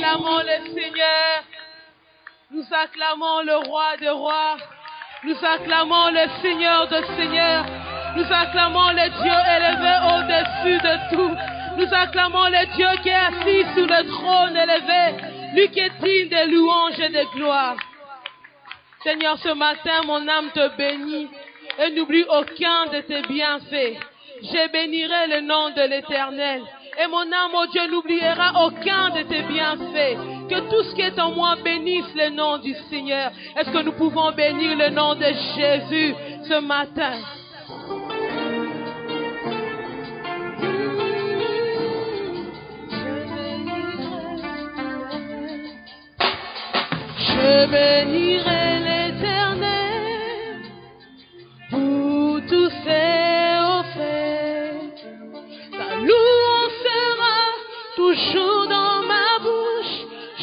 acclamons le Seigneur. Nous acclamons le Roi des rois. Nous acclamons le Seigneur des seigneurs. Nous acclamons le Dieu élevé au-dessus de tout. Nous acclamons le Dieu qui est assis sur le trône élevé. Lui qui est digne de louanges et de gloire. Seigneur, ce matin, mon âme te bénit et n'oublie aucun de tes bienfaits. Je bénirai le nom de l'Éternel. Et mon âme, oh Dieu, n'oubliera aucun de tes bienfaits. Que tout ce qui est en moi bénisse le nom du Seigneur. Est-ce que nous pouvons bénir le nom de Jésus ce matin? Je bénirai l'Éternel pour tous ses hauts faits. Ta louange sera toujours dans ma bouche.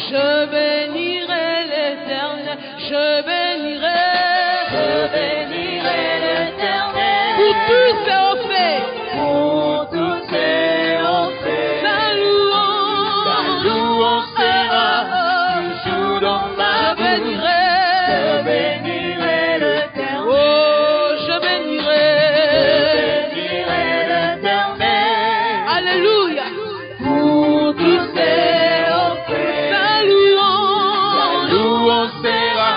Je bénirai l'Éternel. Je bénirai l'Éternel pour tous ses hauts faits. Pour tous ses hauts faits. Ta louange sera toujours dans ma bouche. Je bénirai l'Éternel. Oh, je bénirai l'Éternel. Alléluia. Pour tous ses hauts faits. Ta louange sera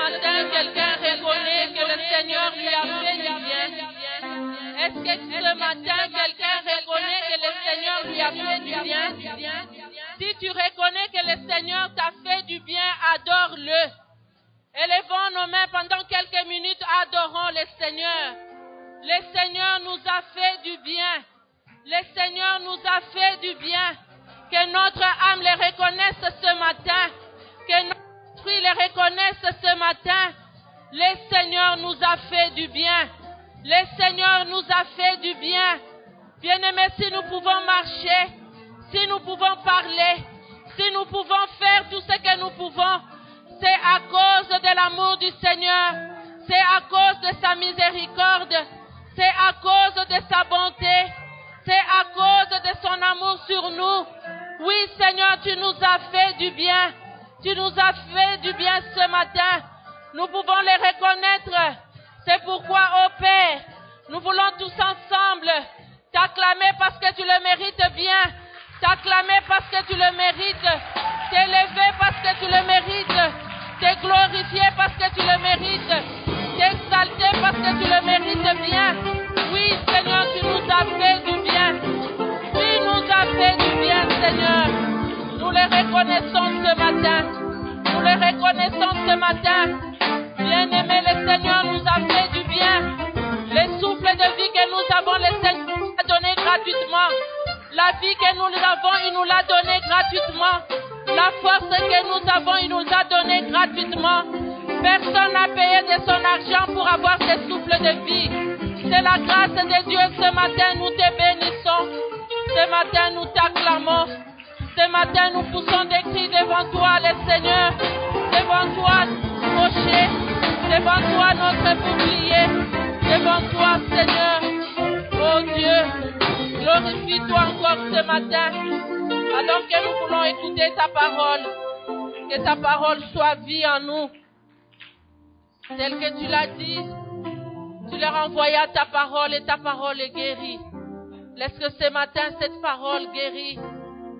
matin, quelqu'un reconnaît que le Seigneur lui a fait du bien? Est-ce que ce matin, quelqu'un reconnaît que le Seigneur lui a fait du bien? Si tu reconnais que le Seigneur t'a fait du bien, adore-le. Élevons nos mains pendant quelques minutes, adorons le Seigneur. Le Seigneur nous a fait du bien. Le Seigneur nous a fait du bien. Que notre âme le reconnaisse ce matin. Que notre esprit le reconnaisse ce matin. Le Seigneur nous a fait du bien. Le Seigneur nous a fait du bien. Bien-aimés, si nous pouvons marcher, si nous pouvons parler, si nous pouvons faire tout ce que nous pouvons, c'est à cause de l'amour du Seigneur. C'est à cause de sa miséricorde. C'est à cause de sa bonté. C'est à cause de son amour sur nous. Oui, Seigneur, tu nous as fait du bien. Tu nous as fait du bien ce matin. Nous pouvons les reconnaître. C'est pourquoi, ô Père, nous voulons tous ensemble t'acclamer parce que tu le mérites bien. T'acclamer parce que tu le mérites. T'élever parce que tu le mérites. Te glorifier parce que tu le mérites. T'exalter parce que tu le mérites bien. Oui, Seigneur, tu nous as fait du bien. Tu nous as fait du bien, Seigneur. Nous le reconnaissons ce matin. Nous le reconnaissons ce matin. Bien-aimé, le Seigneur nous a fait du bien. Les souffles de vie que nous avons, le Seigneur nous a donné gratuitement. La vie que nous avons, il nous l'a donné gratuitement. La force que nous avons, il nous a donné gratuitement. Personne n'a payé de son argent pour avoir ce souffle de vie. C'est la grâce de Dieu. Ce matin, nous te bénissons. Ce matin, nous t'acclamons. Ce matin, nous poussons des cris devant toi, le Seigneur. Devant toi, rocher. Devant toi, notre bouclier. Devant toi, Seigneur. Oh Dieu, glorifie-toi encore ce matin. Alors que nous voulons écouter ta parole. Que ta parole soit vie en nous. Tel que tu l'as dit, tu leur as envoyé ta parole et ta parole est guérie. Laisse que ce matin, cette parole guérie,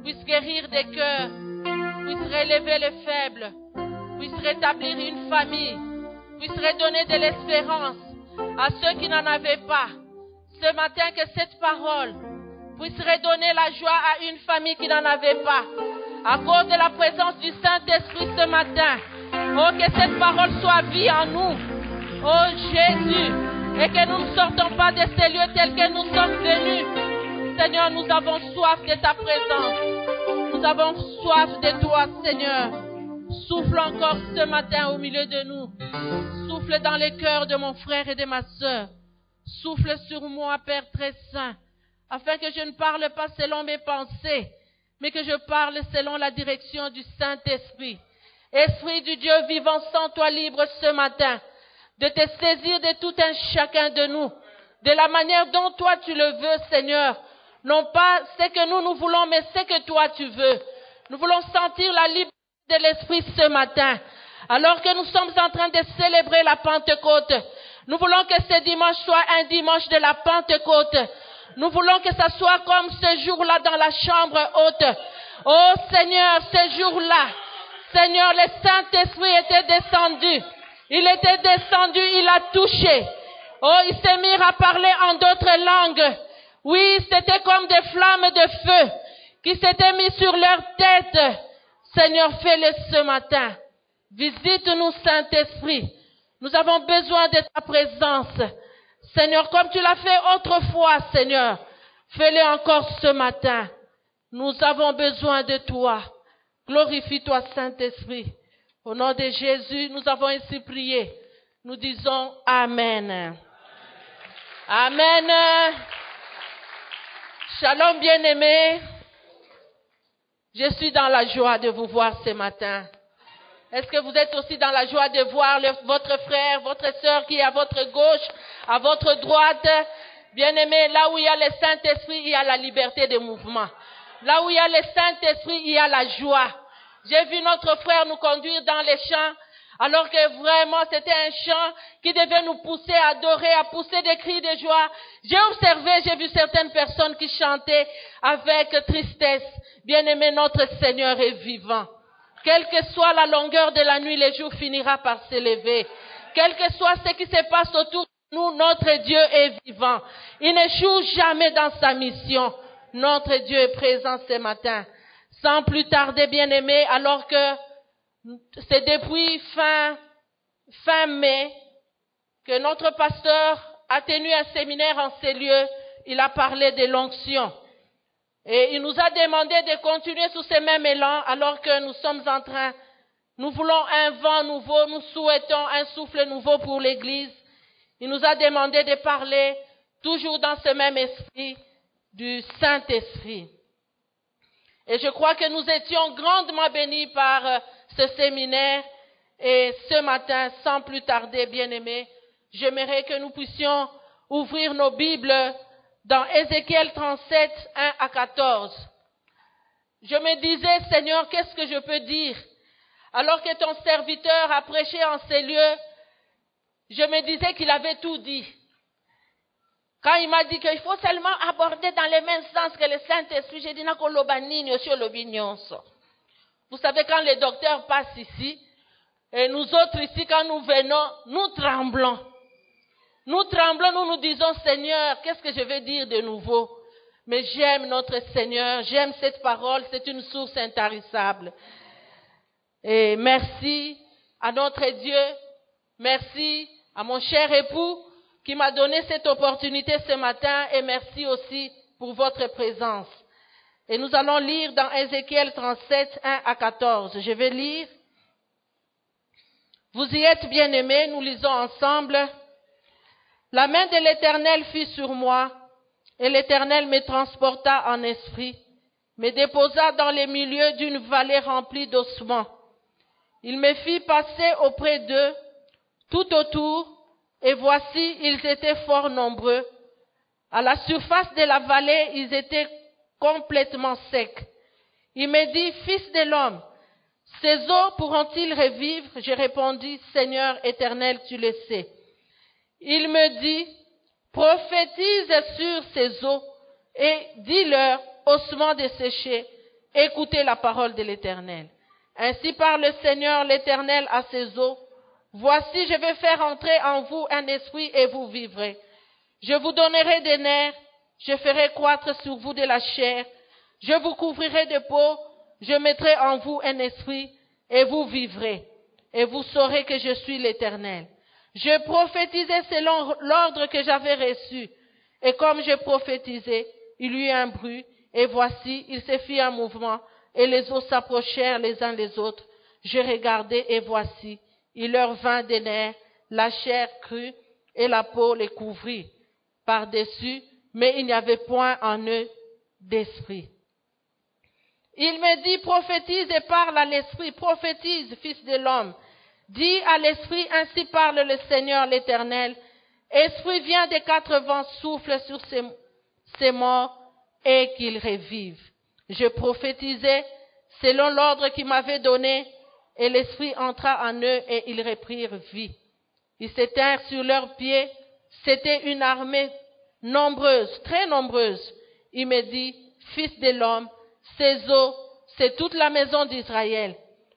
puisse guérir des cœurs, puisse relever les faibles, puisse rétablir une famille, puisse redonner de l'espérance à ceux qui n'en avaient pas. Ce matin, que cette parole puisse redonner la joie à une famille qui n'en avait pas. À cause de la présence du Saint-Esprit ce matin. Oh, que cette parole soit vie en nous. Oh Jésus. Et que nous ne sortons pas de ces lieux tels que nous sommes venus. Seigneur, nous avons soif de ta présence. Nous avons soif de toi, Seigneur. Souffle encore ce matin au milieu de nous. Souffle dans les cœurs de mon frère et de ma sœur. Souffle sur moi, Père très saint, afin que je ne parle pas selon mes pensées, mais que je parle selon la direction du Saint-Esprit. Esprit du Dieu vivant, sens-toi libre ce matin de te saisir de tout un chacun de nous, de la manière dont toi tu le veux, Seigneur. Non pas ce que nous voulons, mais ce que toi tu veux. Nous voulons sentir la liberté de l'Esprit ce matin, alors que nous sommes en train de célébrer la Pentecôte. Nous voulons que ce dimanche soit un dimanche de la Pentecôte. Nous voulons que ça soit comme ce jour-là dans la chambre haute. Oh Seigneur, ce jour-là, Seigneur, le Saint-Esprit était descendu. Il était descendu, il a touché. Oh, il s'est mis à parler en d'autres langues. Oui, c'était comme des flammes de feu qui s'étaient mis sur leur tête. Seigneur, fais-le ce matin. Visite-nous, Saint-Esprit. Nous avons besoin de ta présence. Seigneur, comme tu l'as fait autrefois, Seigneur, fais-le encore ce matin. Nous avons besoin de toi. Glorifie-toi, Saint-Esprit. Au nom de Jésus, nous avons ainsi prié. Nous disons Amen. Amen. Shalom, bien-aimés. Je suis dans la joie de vous voir ce matin. Est-ce que vous êtes aussi dans la joie de voir votre frère, votre sœur qui est à votre gauche, à votre droite? Bien-aimés, là où il y a le Saint-Esprit, il y a la liberté de mouvement. Là où il y a le Saint-Esprit, il y a la joie. J'ai vu notre frère nous conduire dans les champs, alors que vraiment c'était un chant qui devait nous pousser à adorer, à pousser des cris de joie. J'ai observé, j'ai vu certaines personnes qui chantaient avec tristesse. Bien-aimé, notre Seigneur est vivant. Quelle que soit la longueur de la nuit, le jour finira par s'élever. Quel que soit ce qui se passe autour de nous, notre Dieu est vivant. Il n'échoue jamais dans sa mission. Notre Dieu est présent ce matin. Sans plus tarder, bien-aimés, alors que c'est depuis fin mai que notre pasteur a tenu un séminaire en ces lieux. Il a parlé de l'onction. Et il nous a demandé de continuer sous ce même élan alors que nous sommes en train, nous voulons un vent nouveau, nous souhaitons un souffle nouveau pour l'Église. Il nous a demandé de parler toujours dans ce même esprit du Saint-Esprit. Et je crois que nous étions grandement bénis par ce séminaire. Et ce matin, sans plus tarder, bien-aimés, j'aimerais que nous puissions ouvrir nos Bibles dans Ézéchiel 37, 1 à 14. Je me disais, Seigneur, qu'est-ce que je peux dire? Alors que ton serviteur a prêché en ces lieux, je me disais qu'il avait tout dit. Quand il m'a dit qu'il faut seulement aborder dans le même sens que le Saint-Esprit, j'ai dit, vous savez, quand les docteurs passent ici, et nous autres ici, quand nous venons, nous tremblons. Nous tremblons, nous nous disons, Seigneur, qu'est-ce que je vais dire de nouveau? Mais j'aime notre Seigneur, j'aime cette parole, c'est une source intarissable. Et merci à notre Dieu, merci à mon cher époux qui m'a donné cette opportunité ce matin et merci aussi pour votre présence. Et nous allons lire dans Ézéchiel 37, 1 à 14. Je vais lire. Vous y êtes bien-aimés, nous lisons ensemble. La main de l'Éternel fut sur moi, et l'Éternel me transporta en esprit, me déposa dans les milieux d'une vallée remplie d'ossements. Il me fit passer auprès d'eux, tout autour, et voici, ils étaient fort nombreux. À la surface de la vallée, ils étaient complètement secs. Il me dit, Fils de l'homme, ces eaux pourront-ils revivre? Je répondis, Seigneur éternel, tu le sais. Il me dit, prophétise sur ces eaux et dis-leur, ossements desséchés, écoutez la parole de l'Éternel. Ainsi parle le Seigneur l'Éternel à ces eaux. Voici, je vais faire entrer en vous un esprit et vous vivrez. Je vous donnerai des nerfs, je ferai croître sur vous de la chair, je vous couvrirai de peau, je mettrai en vous un esprit et vous vivrez. Et vous saurez que je suis l'Éternel. Je prophétisais selon l'ordre que j'avais reçu. Et comme je prophétisais, il y eut un bruit, et voici, il se fit un mouvement, et les eaux s'approchèrent les uns les autres. Je regardai, et voici, il leur vint des nerfs, la chair crue, et la peau les couvrit par-dessus, mais il n'y avait point en eux d'esprit. Il me dit, prophétise et parle à l'esprit, prophétise, fils de l'homme. Dis à l'esprit, ainsi parle le Seigneur l'Éternel. Esprit, viens des quatre vents, souffle sur ces morts et qu'ils revivent. Je prophétisais selon l'ordre qu'il m'avait donné et l'esprit entra en eux et ils reprirent vie. Ils s'éteignirent sur leurs pieds. C'était une armée nombreuse, très nombreuse. Il me dit, fils de l'homme, ces eaux, c'est toute la maison d'Israël.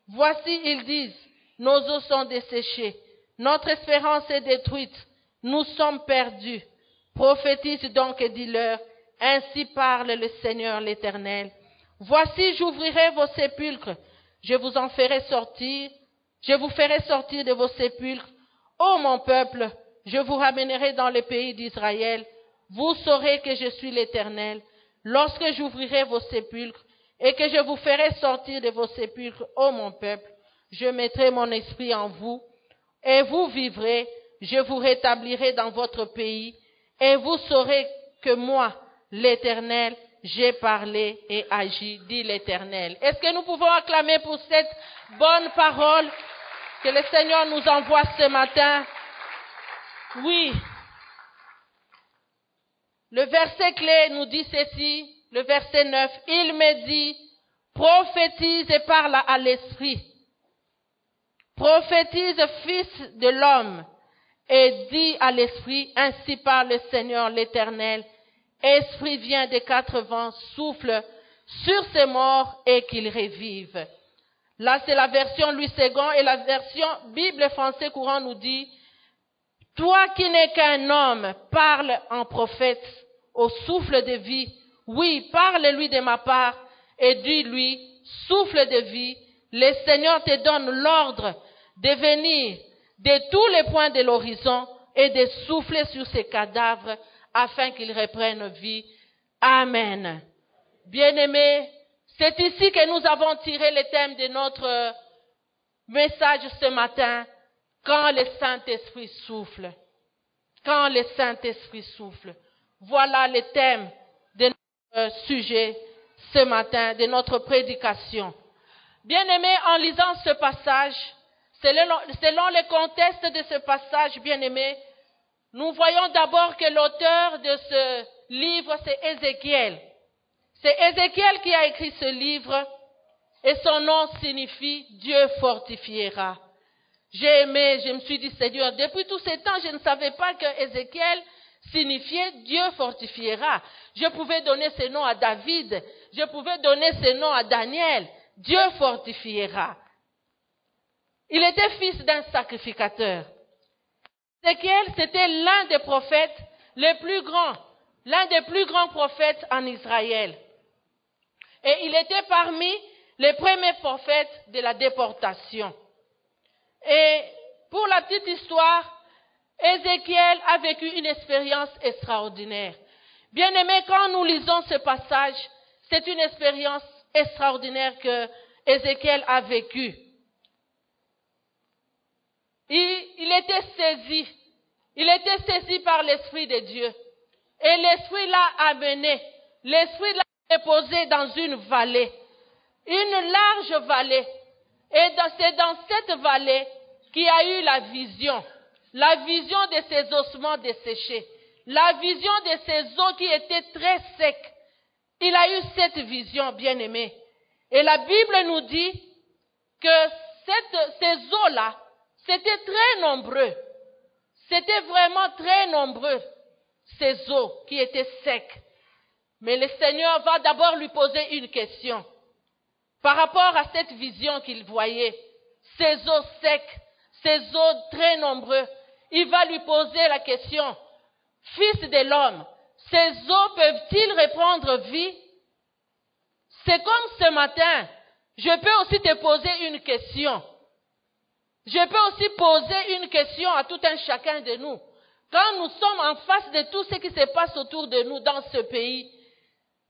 Voici, ils disent, nos eaux sont desséchées, notre espérance est détruite, nous sommes perdus. Prophétise donc et dis-leur, ainsi parle le Seigneur l'Éternel. Voici, j'ouvrirai vos sépulcres, je vous en ferai sortir, je vous ferai sortir de vos sépulcres. Ô mon peuple, je vous ramènerai dans le pays d'Israël. Vous saurez que je suis l'Éternel. Lorsque j'ouvrirai vos sépulcres et que je vous ferai sortir de vos sépulcres, ô mon peuple, je mettrai mon esprit en vous et vous vivrez. Je vous rétablirai dans votre pays et vous saurez que moi, l'Éternel, j'ai parlé et agi, dit l'Éternel. Est-ce que nous pouvons acclamer pour cette bonne parole que le Seigneur nous envoie ce matin? Oui. Le verset clé nous dit ceci, le verset 9. Il me dit, prophétise et parle à l'esprit. Prophétise, fils de l'homme, et dis à l'esprit, ainsi parle le Seigneur l'Éternel. Esprit vient des quatre vents, souffle sur ces morts et qu'ils revivent. Là, c'est la version Louis II et la version Bible français courant nous dit « Toi qui n'es qu'un homme, parle en prophète au souffle de vie. Oui, parle-lui de ma part et dis-lui, souffle de vie, le Seigneur te donne l'ordre de venir de tous les points de l'horizon et de souffler sur ces cadavres afin qu'ils reprennent vie. Amen. » Bien-aimés, c'est ici que nous avons tiré le thème de notre message ce matin, quand le Saint-Esprit souffle. Quand le Saint-Esprit souffle. Voilà le thème de notre sujet ce matin, de notre prédication. Bien-aimés, en lisant ce passage, selon le contexte de ce passage, bien-aimés, nous voyons d'abord que l'auteur de ce livre, c'est Ézéchiel. C'est Ézéchiel qui a écrit ce livre et son nom signifie « Dieu fortifiera ». J'ai aimé, je me suis dit, Seigneur, depuis tous ces temps, je ne savais pas que Ézéchiel signifiait « Dieu fortifiera ». Je pouvais donner ce nom à David, je pouvais donner ce nom à Daniel, « Dieu fortifiera ». Il était fils d'un sacrificateur. Ézéchiel, c'était l'un des prophètes les plus grands, l'un des plus grands prophètes en Israël. Et il était parmi les premiers prophètes de la déportation. Et pour la petite histoire, Ézéchiel a vécu une expérience extraordinaire. Bien-aimés, quand nous lisons ce passage, c'est une expérience extraordinaire que Ézéchiel a vécue. Il était saisi par l'Esprit de Dieu. Et l'Esprit l'a amené, l'Esprit l'a déposé dans une vallée, une large vallée. Et c'est dans cette vallée qu'il a eu la vision de ses ossements desséchés, la vision de ses os qui étaient très secs. Il a eu cette vision, bien-aimé. Et la Bible nous dit que ces os-là, c'était très nombreux. C'était vraiment très nombreux, ces os qui étaient secs. Mais le Seigneur va d'abord lui poser une question. Par rapport à cette vision qu'il voyait, ces os secs, ces os très nombreux, il va lui poser la question, Fils de l'homme, ces os peuvent-ils reprendre vie? C'est comme ce matin, je peux aussi te poser une question. Je peux aussi poser une question à tout un chacun de nous. Quand nous sommes en face de tout ce qui se passe autour de nous dans ce pays,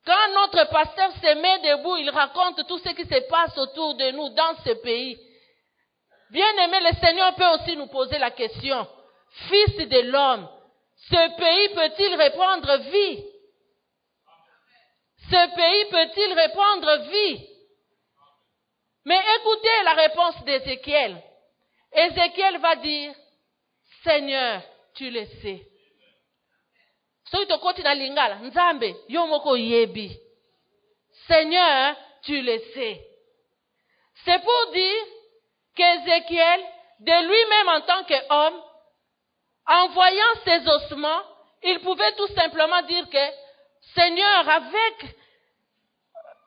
quand notre pasteur se met debout, il raconte tout ce qui se passe autour de nous dans ce pays. Bien-aimé, le Seigneur peut aussi nous poser la question, Fils de l'homme, ce pays peut-il reprendre vie? Ce pays peut-il reprendre vie? Mais écoutez la réponse d'Ézéchiel. Ézéchiel va dire, Seigneur, tu le sais. Seigneur, tu le sais. C'est pour dire qu'Ézéchiel, de lui-même en tant qu'homme, en voyant ses ossements, il pouvait tout simplement dire que, Seigneur, avec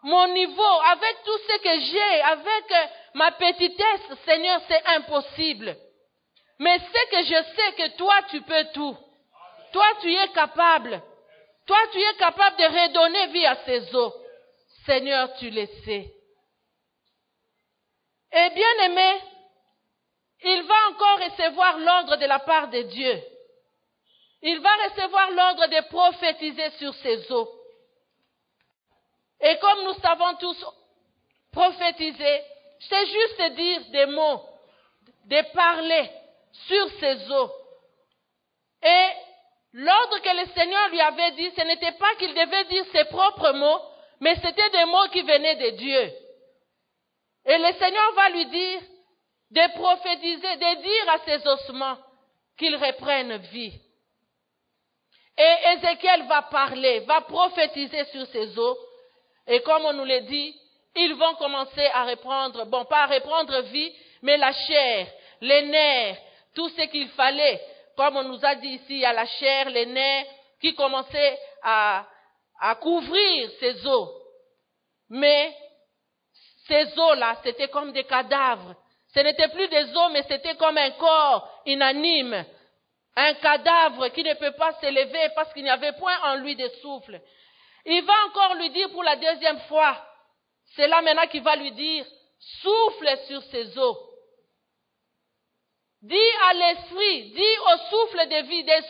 mon niveau, avec tout ce que j'ai, avec ma petitesse, Seigneur, c'est impossible. Mais c'est que je sais que toi, tu peux tout. Toi, tu es capable. Toi, tu es capable de redonner vie à ces eaux. Seigneur, tu le sais. Et bien aimé, il va encore recevoir l'ordre de la part de Dieu. Il va recevoir l'ordre de prophétiser sur ces eaux. Et comme nous savons tous, prophétiser, c'est juste dire des mots, de parler sur ces eaux. Et l'ordre que le Seigneur lui avait dit, ce n'était pas qu'il devait dire ses propres mots, mais c'était des mots qui venaient de Dieu. Et le Seigneur va lui dire de prophétiser, de dire à ses ossements qu'ils reprennent vie. Et Ézéchiel va parler, va prophétiser sur ces eaux. Et comme on nous l'a dit, ils vont commencer à reprendre, bon, pas à reprendre vie, mais la chair, les nerfs, tout ce qu'il fallait. Comme on nous a dit ici, il y a la chair, les nerfs, qui commençaient à couvrir ces os. Mais Ces os-là, c'était comme des cadavres. Ce n'était plus des os, mais c'était comme un corps inanime. Un cadavre qui ne peut pas s'élever parce qu'il n'y avait point en lui de souffle. Il va encore lui dire pour la deuxième fois, c'est là maintenant qu'il va lui dire, souffle sur ses os. Dis à l'esprit, dis au souffle de vie de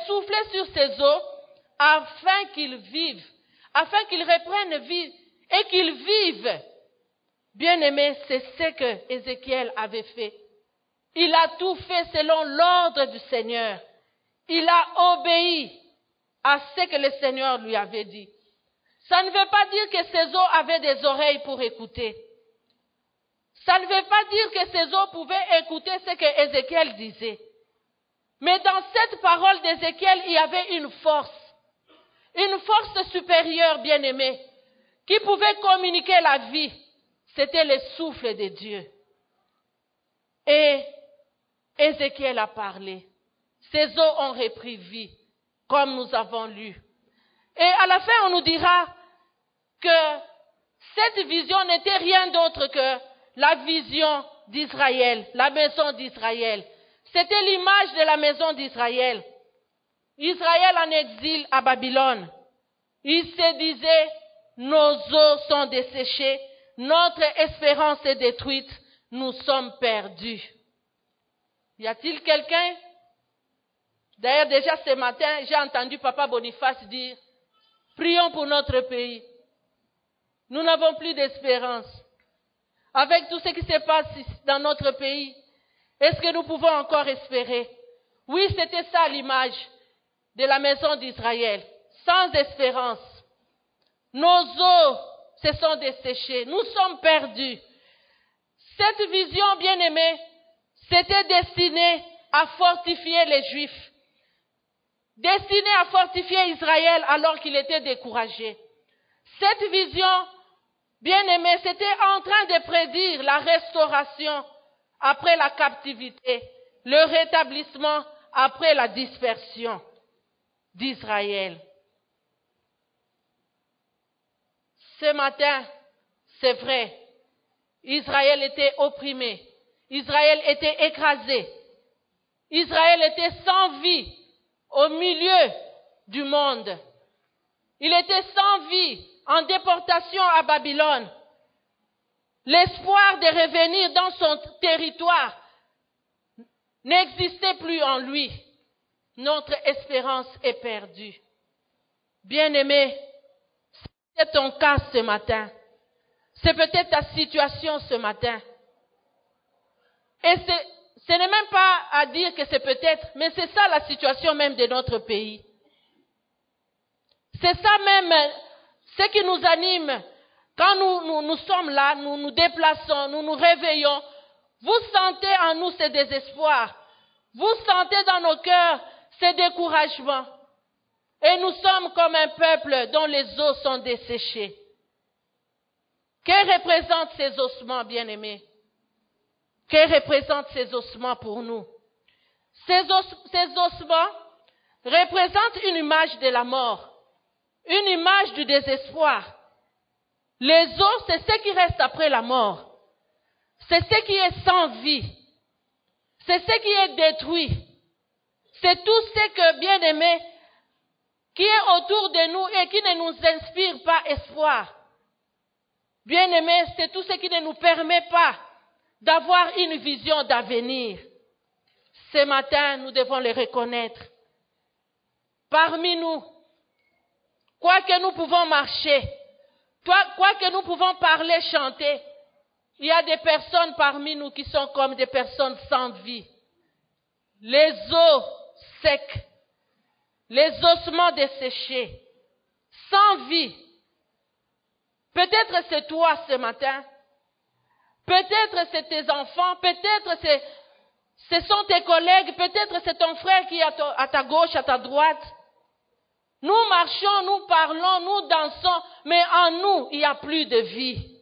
souffler sur ses os afin qu'il vive, afin qu'il reprenne vie et qu'il vive. Bien-aimé, c'est ce que Ézéchiel avait fait. Il a tout fait selon l'ordre du Seigneur. Il a obéi à ce que le Seigneur lui avait dit. Ça ne veut pas dire que ses os avaient des oreilles pour écouter. Ça ne veut pas dire que ses os pouvaient écouter ce que Ézéchiel disait. Mais dans cette parole d'Ézéchiel, il y avait une force supérieure, bien-aimée, qui pouvait communiquer la vie. C'était le souffle de Dieu. Et Ézéchiel a parlé. Ses os ont repris vie, comme nous avons lu. Et à la fin, on nous dira que cette vision n'était rien d'autre que la vision d'Israël, la maison d'Israël. C'était l'image de la maison d'Israël. Israël en exil à Babylone. Il se disait, nos os sont desséchés, notre espérance est détruite, nous sommes perdus. Y a-t-il quelqu'un? D'ailleurs, déjà ce matin, j'ai entendu Papa Boniface dire, prions pour notre pays. Nous n'avons plus d'espérance. Avec tout ce qui se passe dans notre pays, est-ce que nous pouvons encore espérer? Oui, c'était ça l'image de la maison d'Israël, sans espérance. Nos os se sont desséchés, nous sommes perdus. Cette vision, bien-aimée, c'était destinée à fortifier les Juifs, destinée à fortifier Israël alors qu'il était découragé. Cette vision, bien-aimée, c'était en train de prédire la restauration après la captivité, le rétablissement après la dispersion d'Israël. Ce matin, c'est vrai, Israël était opprimé, Israël était écrasé, Israël était sans vie au milieu du monde. Il était sans vie en déportation à Babylone. L'espoir de revenir dans son territoire n'existait plus en lui. Notre espérance est perdue. Bien-aimé, c'est ton cas ce matin. C'est peut-être ta situation ce matin. Et ce n'est même pas à dire que c'est peut-être, mais c'est ça la situation même de notre pays. C'est ça même ce qui nous anime. Quand nous sommes là, nous nous déplaçons, nous nous réveillons. Vous sentez en nous ce désespoir. Vous sentez dans nos cœurs ce découragement. Et nous sommes comme un peuple dont les os sont desséchés. Que représentent ces ossements, bien-aimés? Que représentent ces ossements pour nous? Ces ossements représentent une image de la mort, une image du désespoir. Les os, c'est ce qui reste après la mort. C'est ce qui est sans vie. C'est ce qui est détruit. C'est tout ce que, bien-aimé, qui est autour de nous et qui ne nous inspire pas espoir. Bien-aimé, c'est tout ce qui ne nous permet pas d'avoir une vision d'avenir. Ce matin, nous devons le reconnaître. Parmi nous, quoi que nous pouvons marcher, quoi que nous pouvons parler, chanter, il y a des personnes parmi nous qui sont comme des personnes sans vie. Les os secs, les ossements desséchés, sans vie. Peut-être c'est toi ce matin, peut-être c'est tes enfants, peut-être ce sont tes collègues, peut-être c'est ton frère qui est à ta gauche, à ta droite. Nous marchons, nous parlons, nous dansons, mais en nous, il n'y a plus de vie.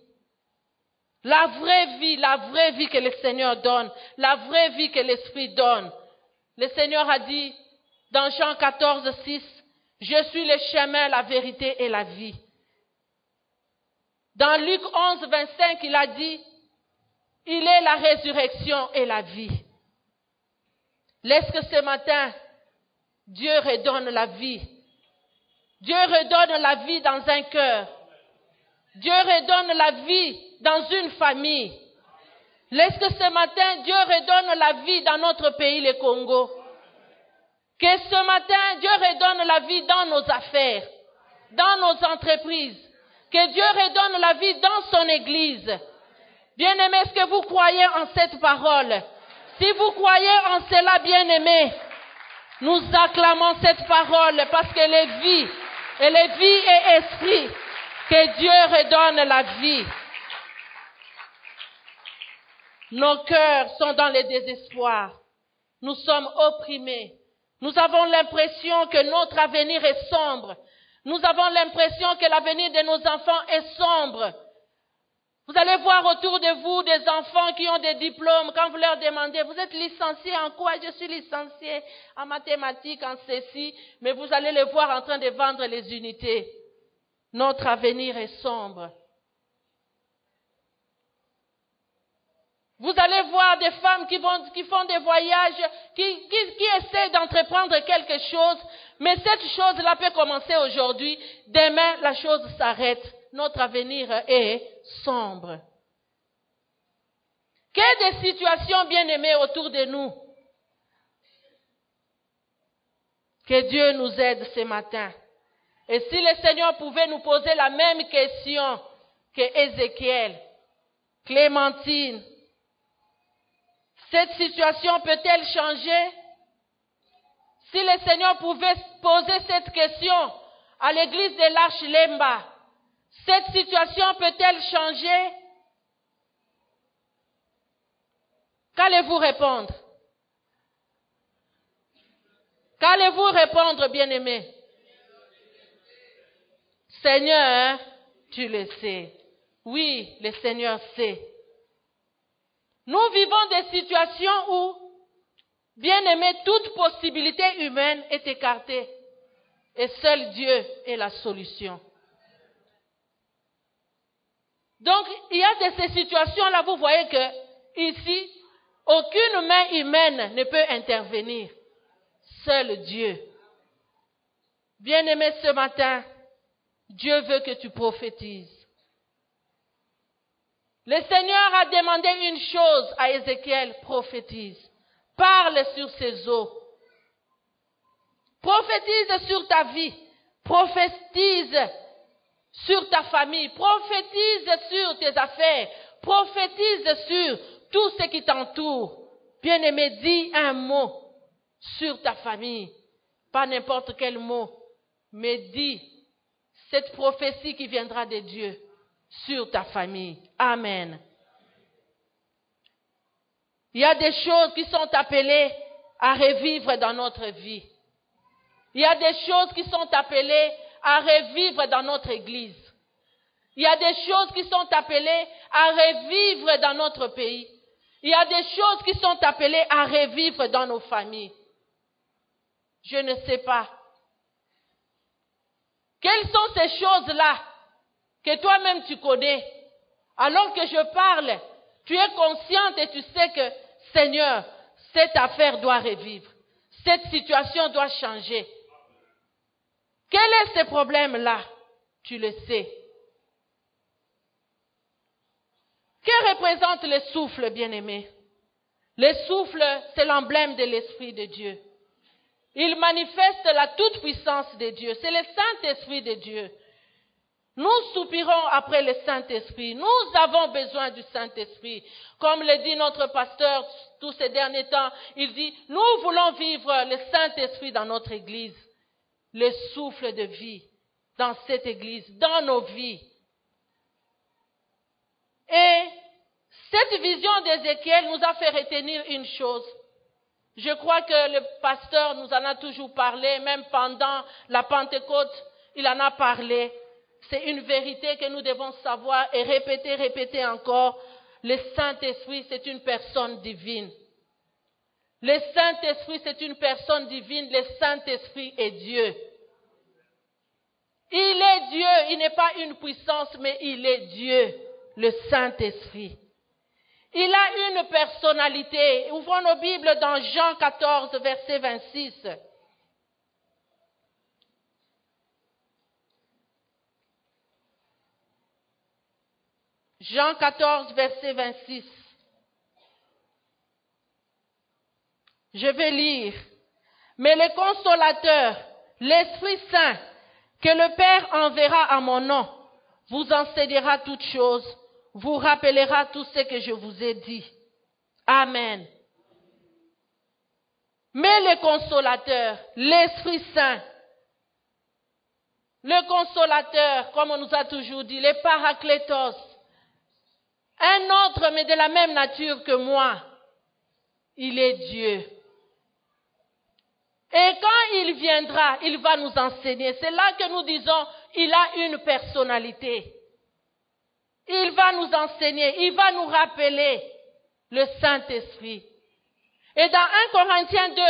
La vraie vie que le Seigneur donne, la vraie vie que l'Esprit donne. Le Seigneur a dit dans Jean 14, 6, « Je suis le chemin, la vérité et la vie. » Dans Luc 11, 25, il a dit, il est la résurrection et la vie. Laisse que ce matin, Dieu redonne la vie. Dieu redonne la vie dans un cœur. Dieu redonne la vie dans une famille. Laisse que ce matin, Dieu redonne la vie dans notre pays, le Congo. Que ce matin, Dieu redonne la vie dans nos affaires, dans nos entreprises. Que Dieu redonne la vie dans son Église. Bien-aimés, est-ce que vous croyez en cette parole? Si vous croyez en cela, bien-aimés, nous acclamons cette parole parce qu'elle est vie. Elle est vie et esprit. Que Dieu redonne la vie. Nos cœurs sont dans le désespoir. Nous sommes opprimés. Nous avons l'impression que notre avenir est sombre. Nous avons l'impression que l'avenir de nos enfants est sombre. Vous allez voir autour de vous des enfants qui ont des diplômes. Quand vous leur demandez, vous êtes licencié en quoi? Je suis licencié en mathématiques, en ceci. Mais vous allez les voir en train de vendre les unités. Notre avenir est sombre. Vous allez voir des femmes qui font des voyages, qui essaient d'entreprendre quelque chose, mais cette chose-là peut commencer aujourd'hui. Demain, la chose s'arrête. Notre avenir est sombre. Quelle des situations bien-aimées autour de nous? Que Dieu nous aide ce matin. Et si le Seigneur pouvait nous poser la même question que Ézéchiel, Clémentine, cette situation peut-elle changer? Si le Seigneur pouvait poser cette question à l'église de l'Arche Lemba, cette situation peut-elle changer? Qu'allez-vous répondre? Qu'allez-vous répondre, bien-aimés? Seigneur, tu le sais. Oui, le Seigneur sait. Nous vivons des situations où, bien-aimés, toute possibilité humaine est écartée. Et seul Dieu est la solution. Donc, il y a de ces situations-là, vous voyez que, ici, aucune main humaine ne peut intervenir. Seul Dieu. Bien-aimé, ce matin, Dieu veut que tu prophétises. Le Seigneur a demandé une chose à Ézéchiel, prophétise. Parle sur ces eaux. Prophétise sur ta vie. Prophétise sur ta famille. Prophétise sur tes affaires. Prophétise sur tout ce qui t'entoure. Bien-aimé, dis un mot sur ta famille. Pas n'importe quel mot, mais dis cette prophétie qui viendra de Dieu sur ta famille. Amen. Il y a des choses qui sont appelées à revivre dans notre vie. Il y a des choses qui sont appelées à revivre dans notre église. Il y a des choses qui sont appelées à revivre dans notre pays. Il y a des choses qui sont appelées à revivre dans nos familles. Je ne sais pas. Quelles sont ces choses-là que toi-même tu connais? Alors que je parle, tu es consciente et tu sais que, Seigneur, cette affaire doit revivre. Cette situation doit changer. Quel est ce problème-là? Tu le sais. Que représente le souffle, bien-aimé? Le souffle, c'est l'emblème de l'Esprit de Dieu. Il manifeste la toute-puissance de Dieu. C'est le Saint-Esprit de Dieu. Nous soupirons après le Saint-Esprit. Nous avons besoin du Saint-Esprit. Comme le dit notre pasteur tous ces derniers temps, il dit, nous voulons vivre le Saint-Esprit dans notre Église. Le souffle de vie dans cette Église, dans nos vies. Et cette vision d'Ézéchiel nous a fait retenir une chose. Je crois que le pasteur nous en a toujours parlé, même pendant la Pentecôte, il en a parlé. C'est une vérité que nous devons savoir et répéter encore. Le Saint-Esprit, c'est une personne divine. Le Saint-Esprit, c'est une personne divine. Le Saint-Esprit est Dieu. Il est Dieu, il n'est pas une puissance, mais il est Dieu, le Saint-Esprit. Il a une personnalité. Ouvrons nos Bibles dans Jean 14, verset 26. Jean 14, verset 26. Je vais lire. Mais le consolateur, l'Esprit Saint, que le Père enverra à mon nom, vous enseignera toutes choses, vous rappellera tout ce que je vous ai dit. Amen. Mais le consolateur, l'Esprit Saint, le consolateur, comme on nous a toujours dit, le Paraclétos, un autre mais de la même nature que moi, il est Dieu. Et quand il viendra, il va nous enseigner. C'est là que nous disons, il a une personnalité. Il va nous enseigner, il va nous rappeler le Saint-Esprit. Et dans 1 Corinthiens 2,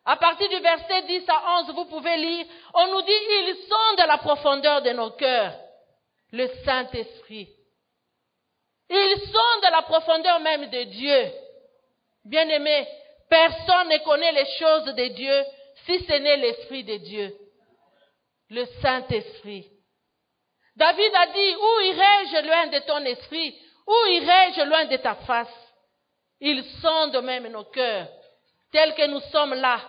à partir du verset 10 à 11, vous pouvez lire, on nous dit, il sonde la profondeur de nos cœurs, le Saint-Esprit. Il sonde la profondeur même de Dieu. Bien-aimés, personne ne connaît les choses de Dieu si ce n'est l'Esprit de Dieu, le Saint-Esprit. David a dit, où irai-je loin de ton esprit? Où irai-je loin de ta face? Il sonde même nos cœurs. Tels que nous sommes là,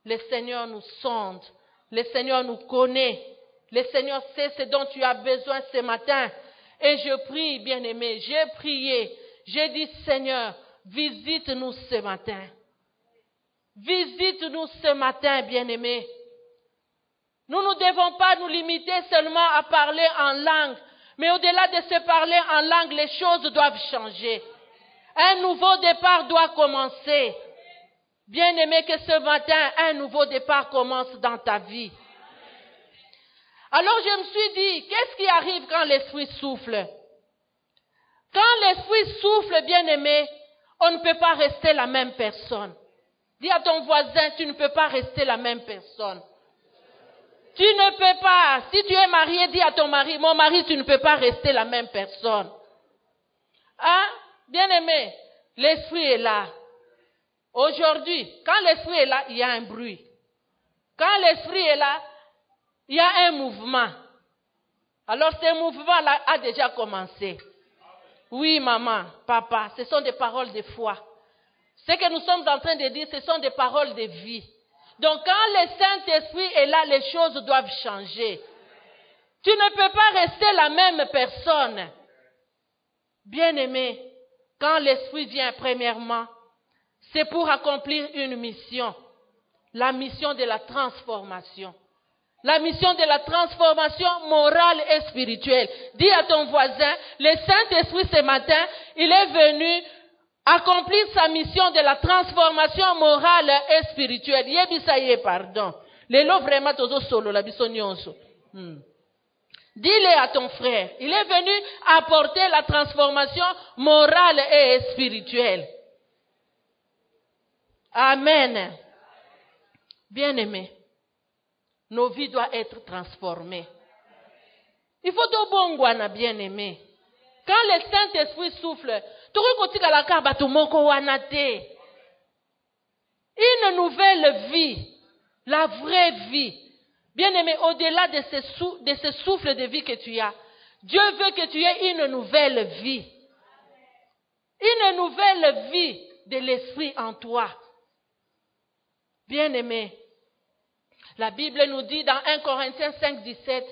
le Seigneur nous sonde. Le Seigneur nous connaît. Le Seigneur sait ce dont tu as besoin ce matin. Et je prie, bien-aimé, j'ai prié. J'ai dit, Seigneur, visite-nous ce matin. Visite-nous ce matin, bien-aimé. Nous ne devons pas nous limiter seulement à parler en langue. Mais au-delà de se parler en langue, les choses doivent changer. Un nouveau départ doit commencer. Bien-aimé, que ce matin, un nouveau départ commence dans ta vie. Alors je me suis dit, qu'est-ce qui arrive quand l'Esprit souffle? Quand l'Esprit souffle, bien-aimé, on ne peut pas rester la même personne. Dis à ton voisin, tu ne peux pas rester la même personne. Tu ne peux pas. Si tu es marié, dis à ton mari, mon mari, tu ne peux pas rester la même personne. Hein? Bien-aimé, l'Esprit est là. Aujourd'hui, quand l'Esprit est là, il y a un bruit. Quand l'Esprit est là, il y a un mouvement. Alors ce mouvement-là a déjà commencé. Oui, maman, papa, ce sont des paroles de foi. Ce que nous sommes en train de dire, ce sont des paroles de vie. Donc quand le Saint-Esprit est là, les choses doivent changer. Tu ne peux pas rester la même personne. Bien-aimé, quand l'Esprit vient premièrement, c'est pour accomplir une mission. La mission de la transformation. La mission de la transformation morale et spirituelle. Dis à ton voisin, le Saint-Esprit ce matin, il est venu accomplir sa mission de la transformation morale et spirituelle. Yebisaye, pardon. Lelo vraiment tozo solo la bisonyonso. Dis-le à ton frère. Il est venu apporter la transformation morale et spirituelle. Amen. Bien-aimés, nos vies doivent être transformées. Il faut de bon bien-aimés. Quand le Saint-Esprit souffle, une nouvelle vie, la vraie vie. Bien-aimé, au-delà de ce souffle de vie que tu as, Dieu veut que tu aies une nouvelle vie. Une nouvelle vie de l'Esprit en toi. Bien-aimé, la Bible nous dit dans 1 Corinthiens 5, 17,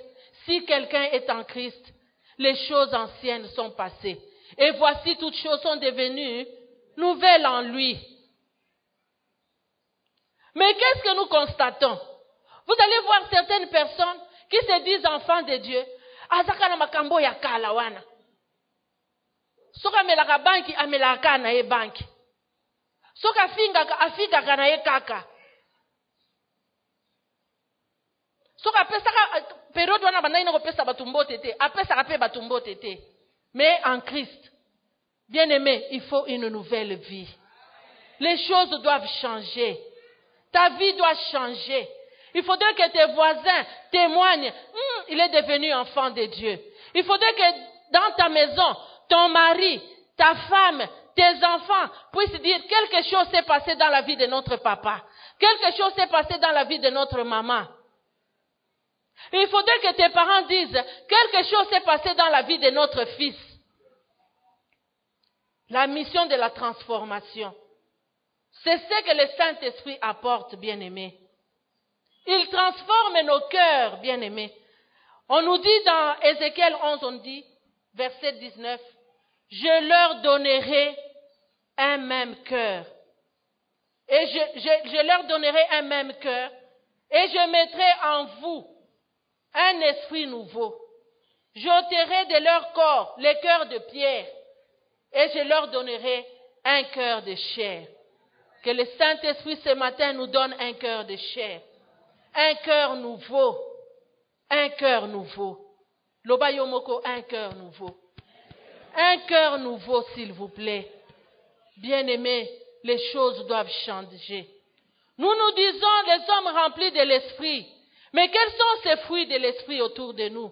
si quelqu'un est en Christ, les choses anciennes sont passées. Et voici toutes choses sont devenues nouvelles en lui. Mais qu'est-ce que nous constatons? Vous allez voir certaines personnes qui se disent enfants de Dieu. Azaka na makambo ya kala wana. Soka melaka banki amelaka na ye banki. Soka afika kana ye kaka. Soka pesaka période wana banaina ko pesa batumbo tete, apesa ka pe batumbo tete. Mais en Christ, bien-aimé, il faut une nouvelle vie. Les choses doivent changer. Ta vie doit changer. Il faudrait que tes voisins témoignent. il est devenu enfant de Dieu. Il faudrait que dans ta maison, ton mari, ta femme, tes enfants puissent dire quelque chose s'est passé dans la vie de notre papa. Quelque chose s'est passé dans la vie de notre maman. Il faudrait que tes parents disent quelque chose s'est passé dans la vie de notre fils. La mission de la transformation. C'est ce que le Saint-Esprit apporte, bien-aimés. Il transforme nos cœurs, bien-aimés. On nous dit dans Ézéchiel 11, on dit, verset 19, « Je leur donnerai un même cœur. Et je leur donnerai un même cœur. Et je mettrai en vous un esprit nouveau. J'ôterai de leur corps les cœurs de pierre. Et je leur donnerai un cœur de chair. » Que le Saint-Esprit ce matin nous donne un cœur de chair. Un cœur nouveau. Un cœur nouveau. Loba Yomoko, un cœur nouveau. Un cœur nouveau, s'il vous plaît. Bien-aimés, les choses doivent changer. Nous nous disons les hommes remplis de l'esprit. Mais quels sont ces fruits de l'esprit autour de nous,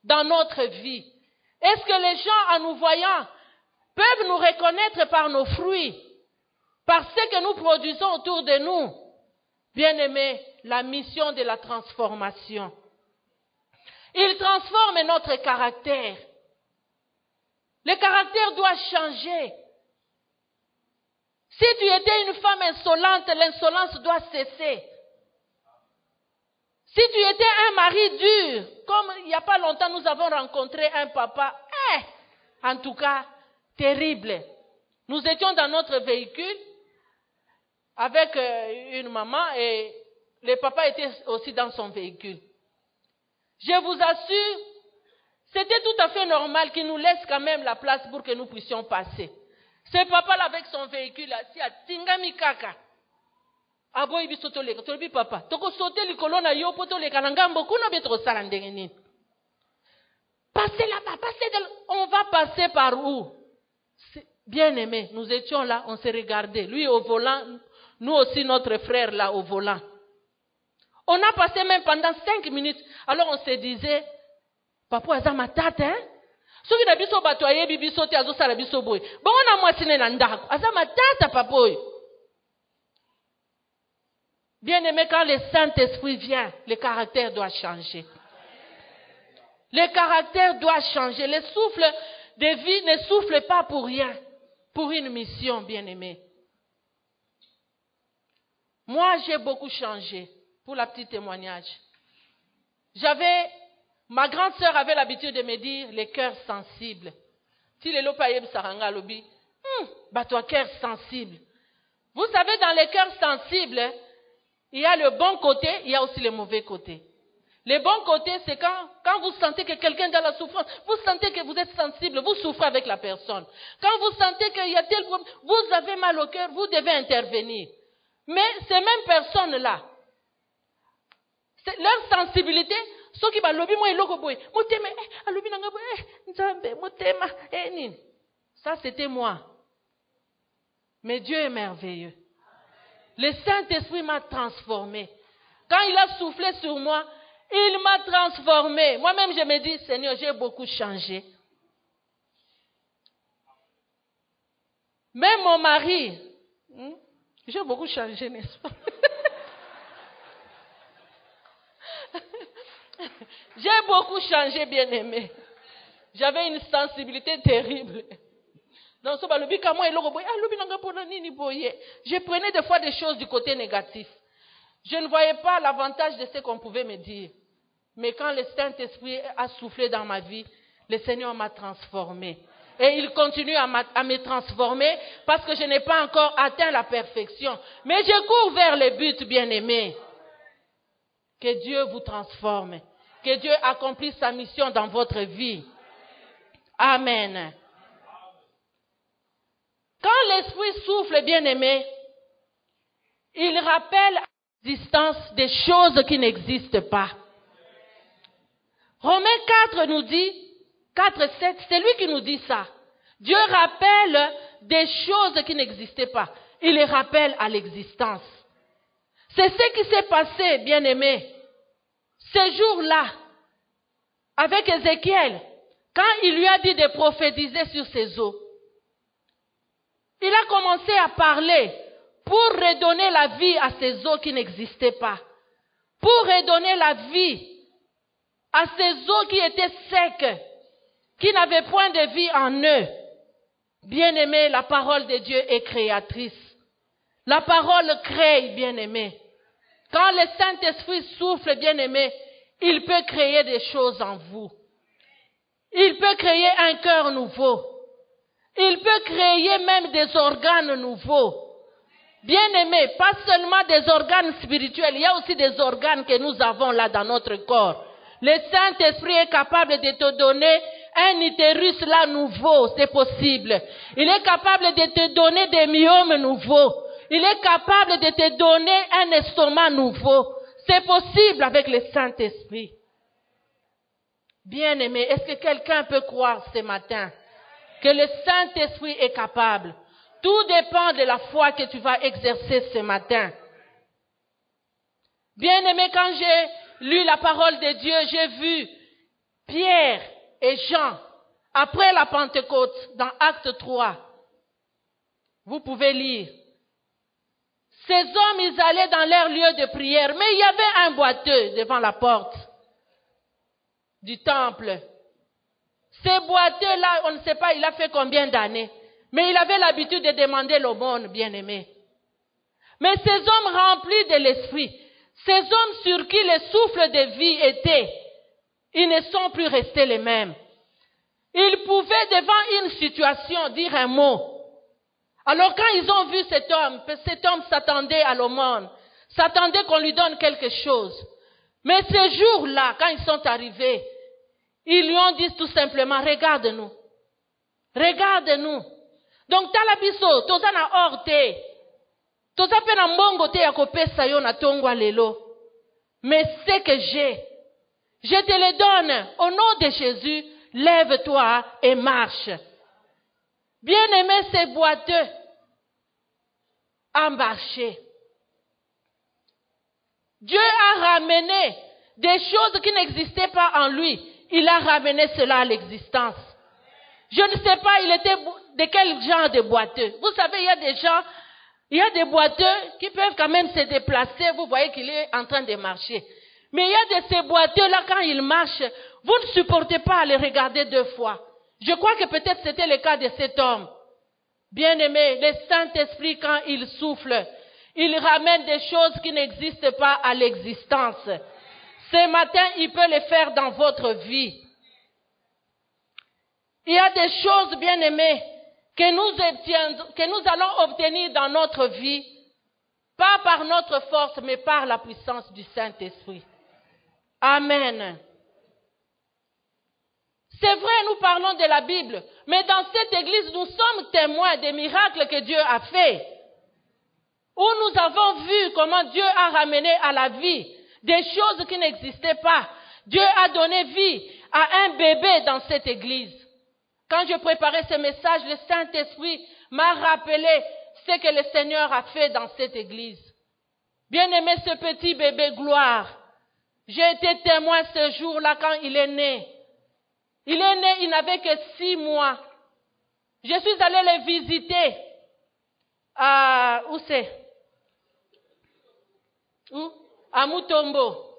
dans notre vie? Est-ce que les gens, en nous voyant, peuvent nous reconnaître par nos fruits, par ce que nous produisons autour de nous? Bien-aimés, la mission de la transformation. Il transforme notre caractère. Le caractère doit changer. Si tu étais une femme insolente, l'insolence doit cesser. Si tu étais un mari dur, comme il n'y a pas longtemps nous avons rencontré un papa, en tout cas, terrible. Nous étions dans notre véhicule avec une maman et le papa était aussi dans son véhicule. Je vous assure, c'était tout à fait normal qu'il nous laisse quand même la place pour que nous puissions passer. Ce papa-là avec son véhicule assis à Tingami Kaka. Aboy bisoto leka, tolbi papa. Toko sauter likolo na yo poto leka na ngambo kuna betro sala ndenge nini. Passez là-bas, on va passer par où? Bien aimé, nous étions là, on s'est regardé. Lui au volant, nous aussi notre frère là au volant. On a passé même pendant 5 minutes. Alors on se disait, papa aza matata, hein? Soki na biso bato ayebi biso te azo sala biso boy. Bongo na mwasine na ndako. Aza matata papa oyo. Bien aimé, quand le Saint-Esprit vient, le caractère doit changer. Le caractère doit changer. Le souffle de vie ne souffle pas pour rien, pour une mission, bien aimé. Moi, j'ai beaucoup changé. Pour la petite témoignage. Ma grande sœur avait l'habitude de me dire les cœurs sensibles. Si les lopayeb saranga lobi, toi cœur sensible. Vous savez, dans les cœurs sensibles, il y a le bon côté, il y a aussi le mauvais côté. Le bon côté, c'est quand vous sentez que quelqu'un est dans la souffrance, vous sentez que vous êtes sensible, vous souffrez avec la personne. Quand vous sentez qu'il y a tel problème, vous avez mal au cœur, vous devez intervenir. Mais ces mêmes personnes-là, leur sensibilité, ceux qui balobi moi eloko boy, motema alobi nanga boy, nzambe motema nin. Ça c'était moi. Mais Dieu est merveilleux. Le Saint-Esprit m'a transformé. Quand il a soufflé sur moi, il m'a transformé. Moi-même je me dis, Seigneur, j'ai beaucoup changé. Même mon mari, j'ai beaucoup changé, n'est-ce pas? J'ai beaucoup changé, bien-aimé. J'avais une sensibilité terrible. Dans ce je prenais des fois des choses du côté négatif. Je ne voyais pas l'avantage de ce qu'on pouvait me dire. Mais quand le Saint-Esprit a soufflé dans ma vie, le Seigneur m'a transformé. Et il continue à me transformer parce que je n'ai pas encore atteint la perfection. Mais je cours vers le but, bien-aimé. Que Dieu vous transforme. Que Dieu accomplisse sa mission dans votre vie. Amen. Quand l'Esprit souffle, bien-aimé, il rappelle à l'existence des choses qui n'existent pas. Romains 4 nous dit, 4-7, c'est lui qui nous dit ça. Dieu rappelle des choses qui n'existaient pas. Il les rappelle à l'existence. C'est ce qui s'est passé, bien-aimé. Ce jour-là, avec Ézéchiel, quand il lui a dit de prophétiser sur ses eaux, il a commencé à parler pour redonner la vie à ces eaux qui n'existaient pas, pour redonner la vie à ces eaux qui étaient secs, qui n'avaient point de vie en eux. Bien-aimé, la parole de Dieu est créatrice. La parole crée, bien-aimé. Quand le Saint-Esprit souffle, bien-aimé, il peut créer des choses en vous. Il peut créer un cœur nouveau. Il peut créer même des organes nouveaux. Bien-aimé, pas seulement des organes spirituels, il y a aussi des organes que nous avons là dans notre corps. Le Saint-Esprit est capable de te donner un utérus là nouveau, c'est possible. Il est capable de te donner des myomes nouveaux. Il est capable de te donner un estomac nouveau. C'est possible avec le Saint-Esprit. Bien-aimé, est-ce que quelqu'un peut croire ce matin que le Saint-Esprit est capable? Tout dépend de la foi que tu vas exercer ce matin. Bien-aimé, quand j'ai lu la parole de Dieu, j'ai vu Pierre et Jean, après la Pentecôte, dans Acte 3. Vous pouvez lire. Ces hommes, ils allaient dans leur lieu de prière, mais il y avait un boiteux devant la porte du temple. Ces boiteux-là, on ne sait pas, il a fait combien d'années, mais il avait l'habitude de demander l'aumône, bien-aimé. Mais ces hommes remplis de l'esprit, ces hommes sur qui le souffle de vie était, ils ne sont plus restés les mêmes. Ils pouvaient, devant une situation, dire un mot. Alors quand ils ont vu cet homme s'attendait à l'aumône, s'attendait qu'on lui donne quelque chose. Mais ce jour-là, quand ils sont arrivés, ils lui ont dit tout simplement, regarde-nous. Regarde-nous. Donc, talabiso, toza na orte. Toza pe na mbongo te ya kopesa yo na tongwa lelo. Mais ce que j'ai, je te le donne. Au nom de Jésus, lève-toi et marche. Bien-aimé, ces boiteux a marché. Dieu a ramené des choses qui n'existaient pas en lui. Il a ramené cela à l'existence. Je ne sais pas, il était de quel genre de boiteux. Vous savez, il y a des boiteux qui peuvent quand même se déplacer. Vous voyez qu'il est en train de marcher. Mais il y a de ces boiteux-là, quand ils marchent, vous ne supportez pas à les regarder deux fois. Je crois que peut-être c'était le cas de cet homme. Bien-aimé, le Saint-Esprit, quand il souffle, il ramène des choses qui n'existent pas à l'existence. Ce matin, il peut le faire dans votre vie. Il y a des choses, bien-aimées, que nous allons obtenir dans notre vie, pas par notre force, mais par la puissance du Saint-Esprit. Amen. C'est vrai, nous parlons de la Bible, mais dans cette église, nous sommes témoins des miracles que Dieu a faits, où nous avons vu comment Dieu a ramené à la vie des choses qui n'existaient pas. Dieu a donné vie à un bébé dans cette église. Quand je préparais ce message, le Saint-Esprit m'a rappelé ce que le Seigneur a fait dans cette église. Bien-aimé, ce petit bébé gloire, j'ai été témoin ce jour-là quand il est né. Il est né, il n'avait que 6 mois. Je suis allée le visiter. Où c'est? Où? À Mutombo.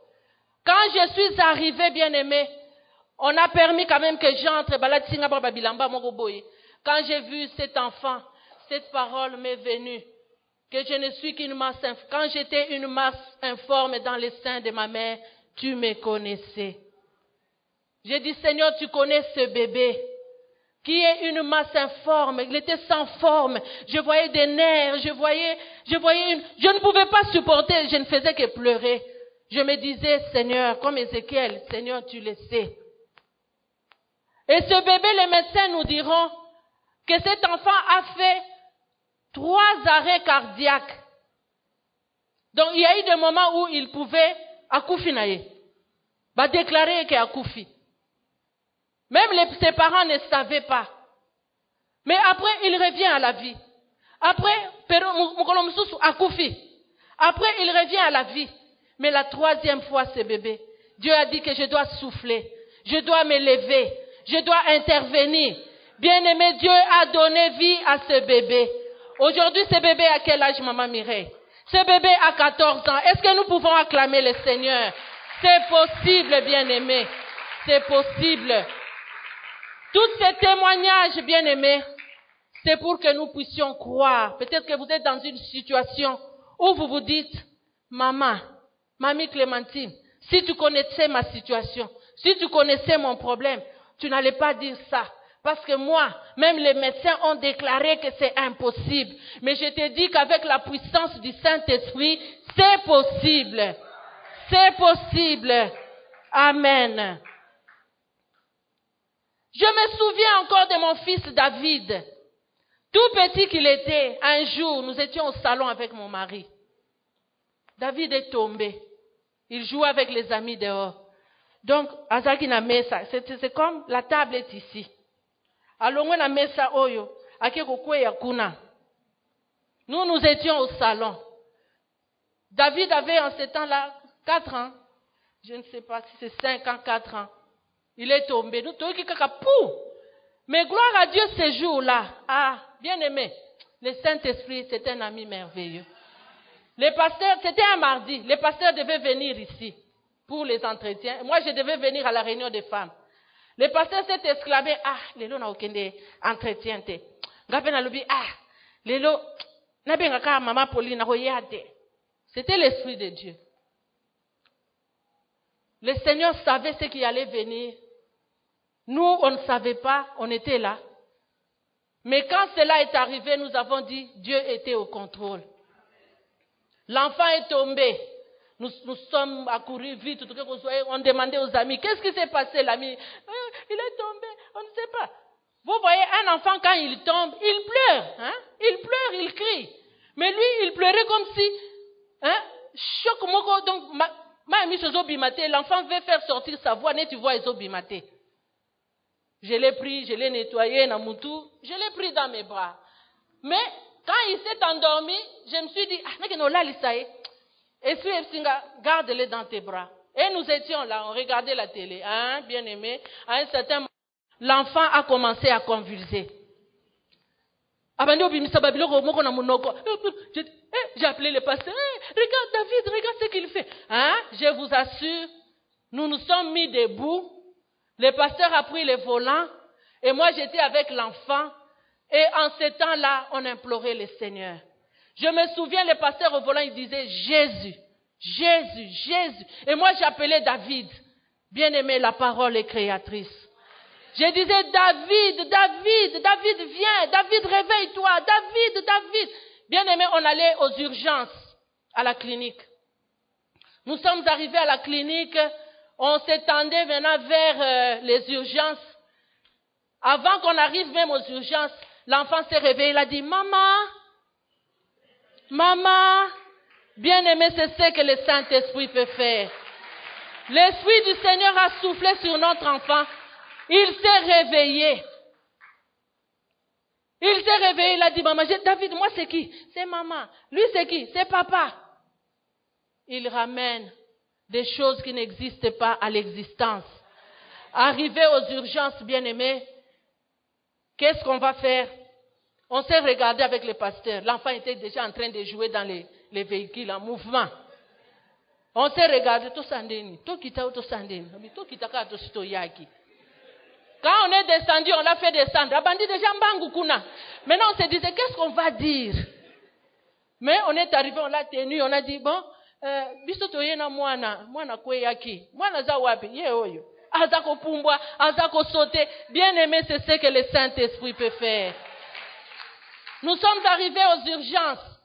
Quand je suis arrivée, bien-aimé, on a permis quand même que j'entre. Quand j'ai vu cet enfant, cette parole m'est venue. Que je ne suis qu'une masse informe. Quand j'étais une masse informe dans les seins de ma mère, tu me connaissais. J'ai dit, Seigneur, tu connais ce bébé qui est une masse informe. Il était sans forme. Je voyais des nerfs. Je ne pouvais pas supporter. Je ne faisais que pleurer. Je me disais, Seigneur, comme Ézéchiel, Seigneur, tu le sais. Et ce bébé, les médecins nous diront que cet enfant a fait 3 arrêts cardiaques. Donc, il y a eu des moments où il pouvait akufinaye. Déclarer qu'il a akufi. Même ses parents ne savaient pas. Mais après, il revient à la vie. Après, après, il revient à la vie. Mais la 3e fois, ce bébé, Dieu a dit que je dois souffler. Je dois me lever. Je dois intervenir. Bien-aimé, Dieu a donné vie à ce bébé. Aujourd'hui, ce bébé a quel âge, maman Mireille? Ce bébé a 14 ans. Est-ce que nous pouvons acclamer le Seigneur? C'est possible, bien-aimé. C'est possible. Tous ces témoignages, bien-aimés, c'est pour que nous puissions croire. Peut-être que vous êtes dans une situation où vous vous dites, Mamie Clémentine, si tu connaissais ma situation, si tu connaissais mon problème, tu n'allais pas dire ça. Parce que moi, même les médecins ont déclaré que c'est impossible. Mais je te dis qu'avec la puissance du Saint-Esprit, c'est possible. C'est possible. Amen. Je me souviens encore de mon fils David. Tout petit qu'il était, un jour, nous étions au salon avec mon mari. David est tombé. Il jouait avec les amis dehors. Donc, Azaki na mesa, c'est comme la table est ici. Alongo na mesa oyo, akeko kweya kuna. Nous étions au salon. David avait en ce temps-là 4 ans. Je ne sais pas si c'est 5 ans, 4 ans. Il est tombé. Nous tombons pou. Mais gloire à Dieu ces jours-là. Ah, bien aimé. Le Saint-Esprit, c'est un ami merveilleux. Les pasteurs, c'était un mardi. Les pasteurs devaient venir ici pour les entretiens. Moi, je devais venir à la réunion des femmes. Les pasteurs s'étaient exclamés, lelo na okende entretien te. Ngape na lobi, lelo na benga ka mama Pauline na hoyade. C'était l'Esprit de Dieu. Le Seigneur savait ce qui allait venir. Nous, on ne savait pas, on était là. Mais quand cela est arrivé, nous avons dit, Dieu était au contrôle. L'enfant est tombé. Nous sommes accourus vite. On demandait aux amis, qu'est-ce qui s'est passé, l'ami? Il est tombé, on ne sait pas. Vous voyez, un enfant, quand il tombe, il pleure. Il pleure, il crie. Mais lui, il pleurait comme si... choc moko, donc, l'enfant veut faire sortir sa voix, tu vois, Ezobimate. Je l'ai pris, je l'ai nettoyé, Namoutou, je l'ai pris dans mes bras. Mais, quand il s'est endormi, je me suis dit, garde-le dans tes bras. Et nous étions là, on regardait la télé, bien aimé. À un certain moment, l'enfant a commencé à convulser. J'ai appelé le pasteur. Regarde David, regarde ce qu'il fait. Je vous assure, nous nous sommes mis debout. Le pasteur a pris le volant. Et moi, j'étais avec l'enfant. Et en ce temps-là, on implorait le Seigneur. Je me souviens, le pasteur au volant, il disait Jésus, Jésus, Jésus. Et moi, j'appelais David. Bien-aimé, la parole est créatrice. Je disais David, David, David, viens. David, réveille-toi. David, David. Bien-aimé, on allait aux urgences à la clinique. Nous sommes arrivés à la clinique. On s'étendait maintenant vers les urgences. Avant qu'on arrive même aux urgences, l'enfant s'est réveillé. Il a dit, maman, maman, bien-aimé, c'est ce que le Saint-Esprit peut faire. L'Esprit du Seigneur a soufflé sur notre enfant. Il s'est réveillé. Il s'est réveillé, il a dit, maman, David, moi c'est qui? C'est maman. Lui c'est qui? C'est papa. Il ramène des choses qui n'existent pas à l'existence. Arrivé aux urgences, bien-aimés, qu'est-ce qu'on va faire? On s'est regardé avec le pasteur. L'enfant était déjà en train de jouer dans les véhicules en mouvement. On s'est regardé, tout sandeni, tout kita, tout sandeni, tout kita ka tout stoyaki. Quand on est descendu, on l'a fait descendre. Abandi déjà mbangukuna. Maintenant on se disait, qu'est-ce qu'on va dire? Mais on est arrivé, on l'a tenu, on a dit, bon, bisoto yena mwana kweyaki, mwana za wapi, ye oyo. Azako pumbwa, azako sauter. Bien aimé, c'est ce que le Saint-Esprit peut faire. Nous sommes arrivés aux urgences.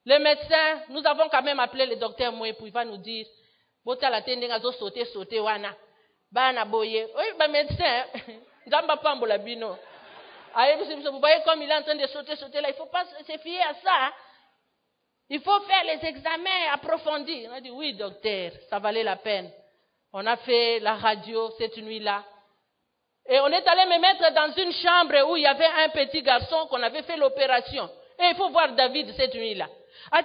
Le médecin, nous avons quand même appelé le docteur Moué pour il va nous dire, bota la tende ngazo sauter wana. Bana boye. Oui, bah médecin, Zamba pambola bino. Vous voyez comme il est en train de sauter là, il faut pas se fier à ça. Hein? Il faut faire les examens approfondis. On a dit, oui docteur, ça valait la peine. On a fait la radio cette nuit-là. Et on est allé me mettre dans une chambre où il y avait un petit garçon qu'on avait fait l'opération. Et il faut voir David cette nuit-là. Le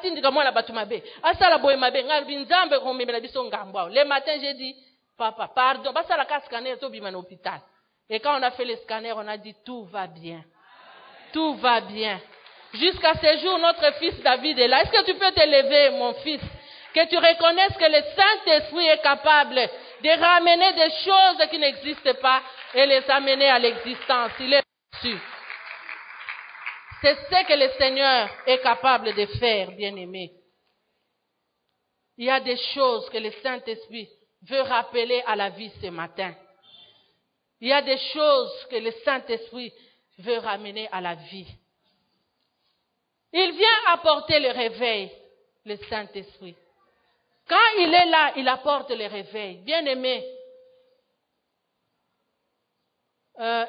matin, j'ai dit, Papa, pardon. Bah, ça la casse scanner, tout bien à l'hôpital. Et quand on a fait les scanners, on a dit tout va bien. Tout va bien. Jusqu'à ce jour, notre fils David est là. Est-ce que tu peux te lever, mon fils? Que tu reconnaisses que le Saint-Esprit est capable de ramener des choses qui n'existent pas et les amener à l'existence. Il est dessus. C'est ce que le Seigneur est capable de faire, bien-aimé. Il y a des choses que le Saint-Esprit veut rappeler à la vie ce matin. Il y a des choses que le Saint-Esprit veut ramener à la vie. Il vient apporter le réveil, le Saint-Esprit. Quand il est là, il apporte le réveil. Bien-aimé,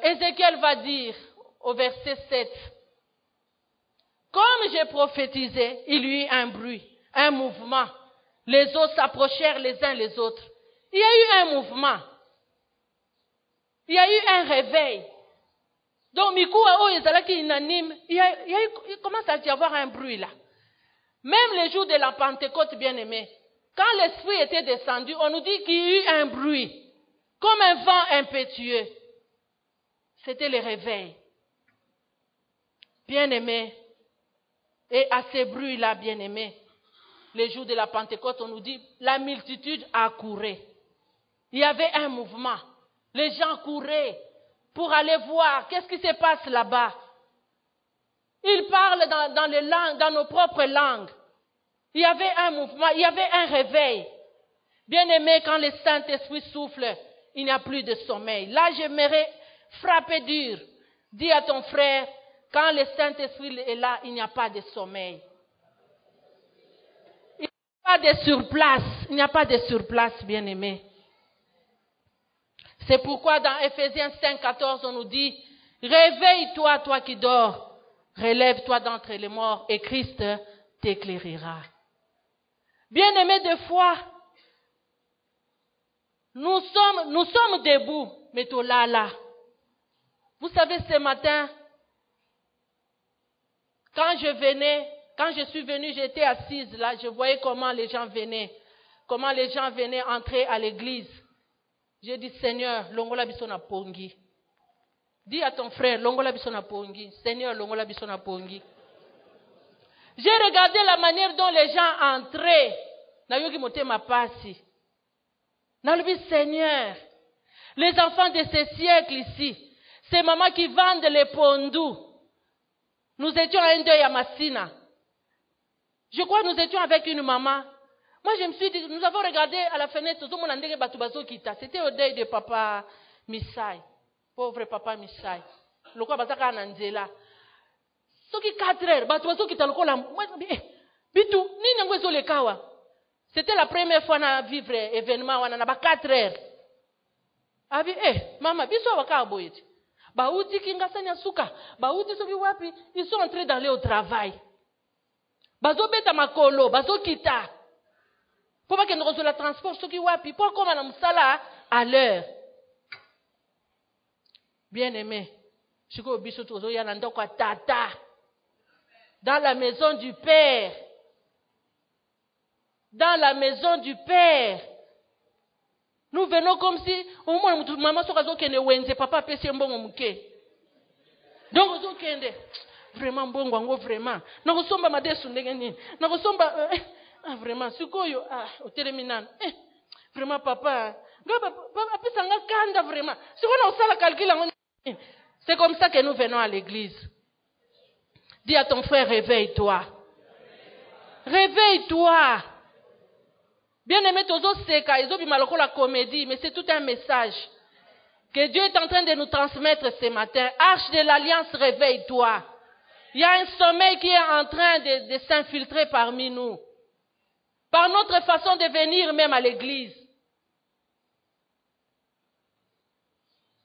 Ézéchiel va dire au verset 7, « Comme j'ai prophétisé, il y eut un bruit, un mouvement. Les eaux s'approchèrent les uns les autres. » Il y a eu un mouvement. Il y a eu un réveil. Donc, il commence à y avoir un bruit là. Même les jours de la Pentecôte, bien-aimé, quand l'Esprit était descendu, on nous dit qu'il y a eu un bruit, comme un vent impétueux. C'était le réveil. Bien-aimé, et à ces bruits-là, bien-aimé, les jours de la Pentecôte, on nous dit, la multitude accourait. Il y avait un mouvement. Les gens couraient pour aller voir qu'est-ce qui se passe là-bas. Ils parlent dans nos propres langues. Il y avait un mouvement, il y avait un réveil. Bien-aimé, quand le Saint-Esprit souffle, il n'y a plus de sommeil. Là, j'aimerais frapper dur. Dis à ton frère, quand le Saint-Esprit est là, il n'y a pas de sommeil. Il n'y a pas de surplace. Il n'y a pas de surplace, bien-aimé. C'est pourquoi dans Ephésiens 5, 14, on nous dit, réveille-toi, toi qui dors, relève-toi d'entre les morts et Christ t'éclairera. Bien-aimés de foi, nous sommes debout, mais tout là. Vous savez, ce matin, quand je suis venue, j'étais assise là, je voyais comment les gens venaient entrer à l'église. J'ai dit, Seigneur, longola biso na pongi. Dis à ton frère, longola biso na pongi. Seigneur, longola biso na pongi. J'ai regardé la manière dont les gens entraient. Na yogi mote ma pasi. Na lui Seigneur, les enfants de ce siècle ici, ces mamans qui vendent les pondous. Nous étions à un deuil à Massina. Je crois que nous étions avec une maman. Moi, je me suis dit, nous avons regardé à la fenêtre, tout le monde a dit Batubazo Kita. C'était au deuil de papa Missaï. Pauvre papa Missaï. Le quoi, Bataka Nanzela. Ce qui 4 heures, Batubazo Kita, le quoi, Bitou, ni n'angwezo le kawa. C'était la première fois à vivre événement, on a 4 heures. Abi, maman, biso waka boyeti. Baouti kingasanya suka. Baouti sobi wapi, ils sont entrés d'aller au travail. Bazo beta makolo, bazo kita. Pour pas que nous reçoivions le transport, ceux qui wapi, pour qu'on ait musala à l'heure. Bien-aimé, je crois que tout le monde a tata. Dans la maison du Père. Dans la maison du Père. Nous venons comme si, au moins, maman soit kende wenze, papa pèse un bon mouké. Donc, nous kende, vraiment bon, vraiment. Nous ressemblons à Madé Sundegani. Nous ressemblons à, vraiment, ce qu'on au terminal. Vraiment, papa. Vraiment. C'est comme ça que nous venons à l'église. Dis à ton frère, réveille-toi. Réveille-toi. Bien-aimé, tozo seka, ils ont maloko la comédie, mais c'est tout un message que Dieu est en train de nous transmettre ce matin. Arche de l'Alliance, réveille-toi. Il y a un sommeil qui est en train de s'infiltrer parmi nous. Par notre façon de venir même à l'église.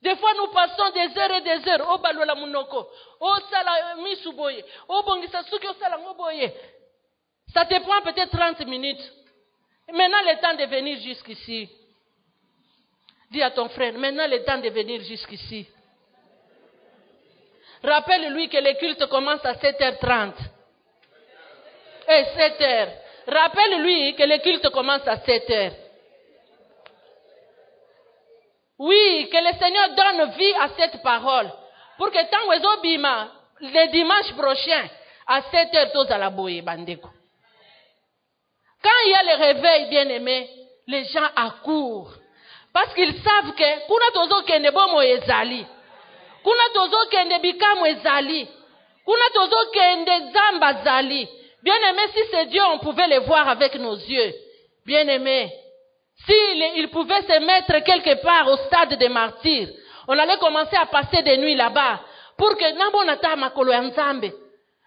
Des fois, nous passons des heures et des heures. Oh, balola munoko. Oh, sala misuboye. Oh, bongisa suki, oh, sala ngoboye. Ça te prend peut-être 30 minutes. Maintenant, le temps de venir jusqu'ici. Dis à ton frère, maintenant le temps de venir jusqu'ici. Rappelle-lui que le culte commence à 7h30. Et 7h. Rappelle-lui que le culte commence à 7h. Oui, que le Seigneur donne vie à cette parole. Pour que tant que bima, le dimanche prochain, à 7h, tous à la bouée, bandeko. Quand il y a le réveil, bien aimé, les gens accourent. Parce qu'ils savent que, kuna tozo kende bomo ezali. Kuna tozo kende bikamo ezali. Kuna tozo kende zamba zali. Bien aimé, si c'est Dieu, on pouvait le voir avec nos yeux. Bien aimé, s'il pouvait se mettre quelque part au stade des martyrs, on allait commencer à passer des nuits là-bas. Pour que namonata makolo ya nzambe.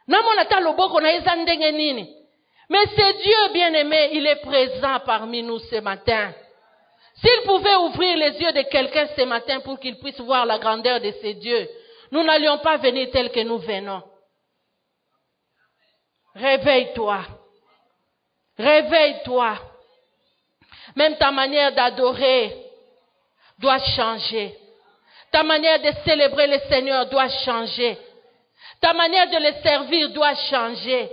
Namonata loboko na eza ndenge nini. Mais c'est Dieu, bien aimé, il est présent parmi nous ce matin. S'il pouvait ouvrir les yeux de quelqu'un ce matin pour qu'il puisse voir la grandeur de ces dieux, nous n'allions pas venir tel que nous venons. Réveille-toi. Réveille-toi. Même ta manière d'adorer doit changer. Ta manière de célébrer le Seigneur doit changer. Ta manière de le servir doit changer.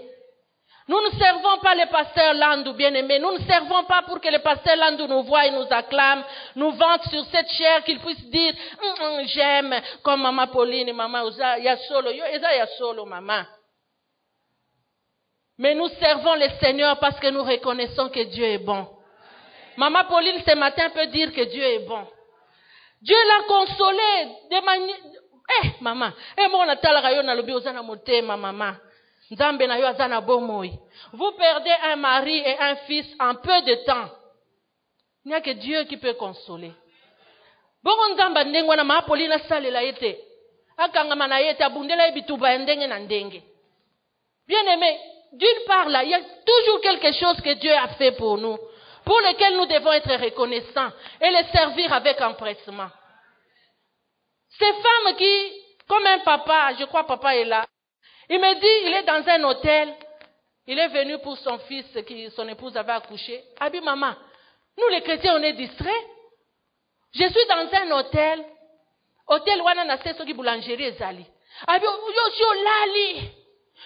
Nous ne servons pas le pasteur Landou, bien-aimé. Nous ne servons pas pour que le pasteur Landou nous voie et nous acclame, nous vante sur cette chair, qu'il puisse dire j'aime, comme maman Pauline, maman Oza, Yasolo, Yasolo, maman. Mais nous servons le Seigneur parce que nous reconnaissons que Dieu est bon. Maman Pauline ce matin peut dire que Dieu est bon. Dieu l'a consolé de manière... maman, maman. Vous perdez un mari et un fils en peu de temps. Il n'y a que Dieu qui peut consoler. Bien aimé, d'une part là, il y a toujours quelque chose que Dieu a fait pour nous, pour lequel nous devons être reconnaissants et les servir avec empressement. Ces femmes qui, comme un papa, je crois papa est là, il me dit, il est dans un hôtel, il est venu pour son fils, son épouse avait accouché. Abi maman, nous les chrétiens on est distraits. Je suis dans un hôtel wana na seso ki boulangerie ezali. Abi yo lali.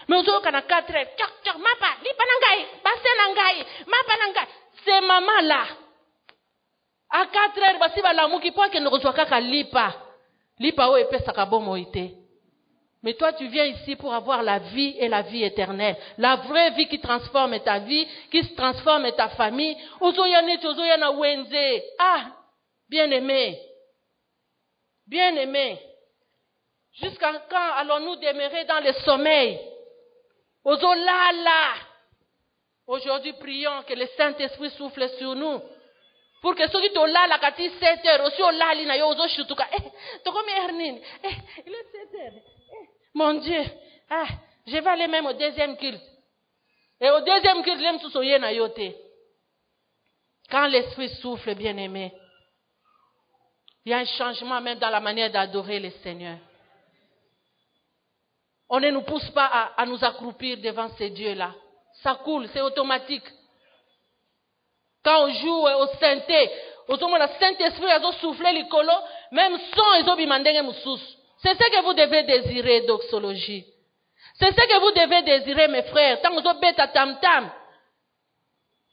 Mais on kana 4 heures, tchak mapa, lipa nangai, basse nangai, mapa nangai. C'est maman là. À 4 heures basi ba lamuki po ke nozwa kaka lipa. Lipa o epesa ka bomo ite. Mais toi, tu viens ici pour avoir la vie et la vie éternelle. La vraie vie qui transforme ta vie, qui se transforme ta famille. Ah, bien-aimé. Bien-aimé. Jusqu'à quand allons-nous demeurer dans le sommeil? Aujourd'hui, prions que le Saint-Esprit souffle sur nous. Pour que ceux qui sont là, la 7 heures, aussi au là, il est 7 heures. Mon Dieu, je vais aller même au deuxième culte. Et au deuxième culte, l'aime tout soyer na yote. Quand l'Esprit souffle, bien-aimé, il y a un changement même dans la manière d'adorer le Seigneur. On ne nous pousse pas à nous accroupir devant ces dieux-là. Ça coule, c'est automatique. Quand on joue au synthé, le Saint-Esprit a soufflé le colo, même son et obimandenge moussous. C'est ce que vous devez désirer, doxologie. C'est ce que vous devez désirer, mes frères. Tant que vous bêta tam-tam.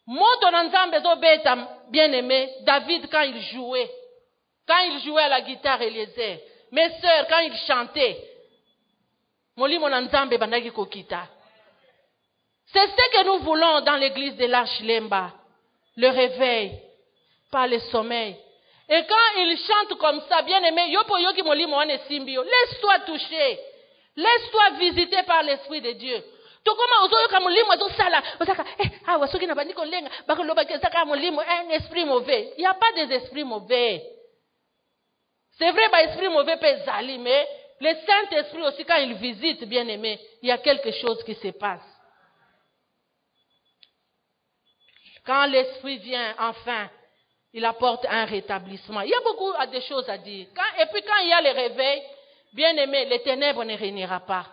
Moto nanzambe zo bêta, bien-aimé, David quand il jouait à la guitare Eliezer. Mes sœurs, quand ils chantaient, molimo nanzambe bandaki kokita. C'est ce que nous voulons dans l'église de l'Arche Lemba. Le réveil, pas le sommeil. Et quand il chante comme ça, bien aimé, laisse-toi toucher. Laisse-toi visiter par l'Esprit de Dieu. Un esprit mauvais. Il n'y a pas d'esprit mauvais. C'est vrai, l'esprit mauvais peut aller, mais le Saint-Esprit aussi, quand il visite, bien aimé, il y a quelque chose qui se passe. Quand l'Esprit vient, enfin, il apporte un rétablissement. Il y a beaucoup de choses à dire. Et puis quand il y a le réveil, bien aimé, les ténèbres ne régnera pas.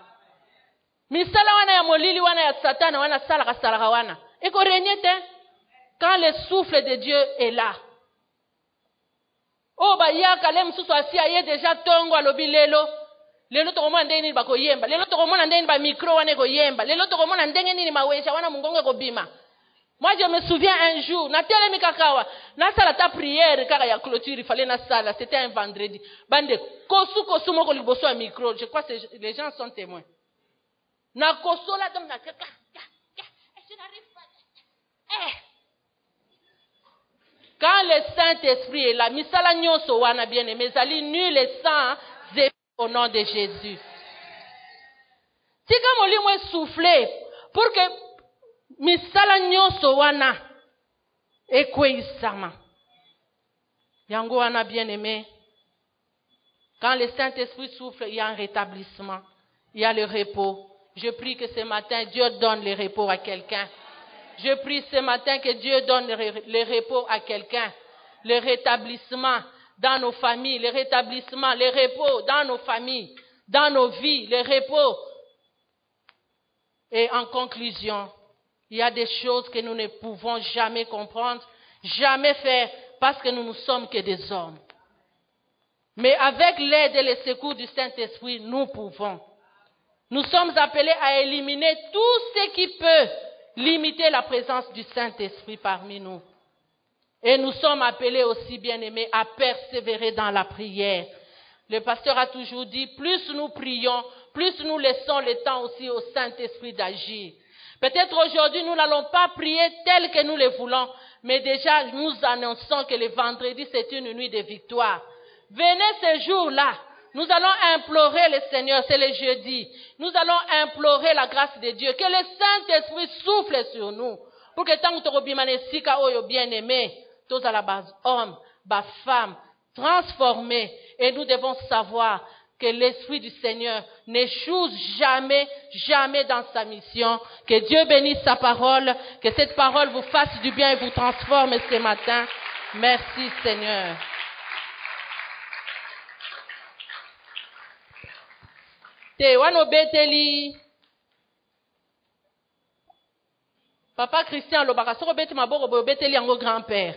Misala wana ya molili wana ya satana wana salaka salaka wana. Eko régner quand le souffle de Dieu est là. Oh ba ya kalem susu asi aye déjà tongo alobi lelo. Lelo tokomona ndenge nini bakoyemba. Lelo tokomona ndenge nini ba micro wana ekoyemba. Lelo tokomona ndenge nini mawesha wana mungongo ekobima. Moi, je me souviens un jour, na telemi kakawa, na sala ta prière, kaka ya clôture, il fallait na sala, c'était un vendredi. Bande, kosu moko liboso a micro, je crois que les gens sont témoins. Na kosu la dom na kaka, je n'arrive pas. Quand le Saint-Esprit est là, misala nyonso wana bien-aimé, zali nul et sans effet au nom de Jésus. Si comme on lui souffler, pour que misala nyonso wana ekweisama. Yango wana bien-aimé, quand le Saint-Esprit souffle, il y a un rétablissement, il y a le repos. Je prie que ce matin, Dieu donne le repos à quelqu'un. Je prie ce matin que Dieu donne le repos à quelqu'un. Le rétablissement dans nos familles, le rétablissement, le repos dans nos familles, dans nos vies, le repos. Et en conclusion, il y a des choses que nous ne pouvons jamais comprendre, jamais faire, parce que nous ne sommes que des hommes. Mais avec l'aide et le secours du Saint-Esprit, nous pouvons. Nous sommes appelés à éliminer tout ce qui peut limiter la présence du Saint-Esprit parmi nous. Et nous sommes appelés aussi, bien-aimés, à persévérer dans la prière. Le pasteur a toujours dit, plus nous prions, plus nous laissons le temps aussi au Saint-Esprit d'agir. Peut-être aujourd'hui, nous n'allons pas prier tel que nous le voulons, mais déjà, nous annonçons que le vendredi, c'est une nuit de victoire. Venez ce jour-là. Nous allons implorer le Seigneur, c'est le jeudi. Nous allons implorer la grâce de Dieu, que le Saint-Esprit souffle sur nous. Pour que tant que tu sika oyo bien-aimé, tous à la base, hommes, femmes, transformés. Et nous devons savoir que l'Esprit du Seigneur n'échoue jamais, jamais dans sa mission. Que Dieu bénisse sa parole, que cette parole vous fasse du bien et vous transforme ce matin. Merci Seigneur. Te wano beteli Papa Christian lobaka soko beti maboko bo beteli yango grand-père.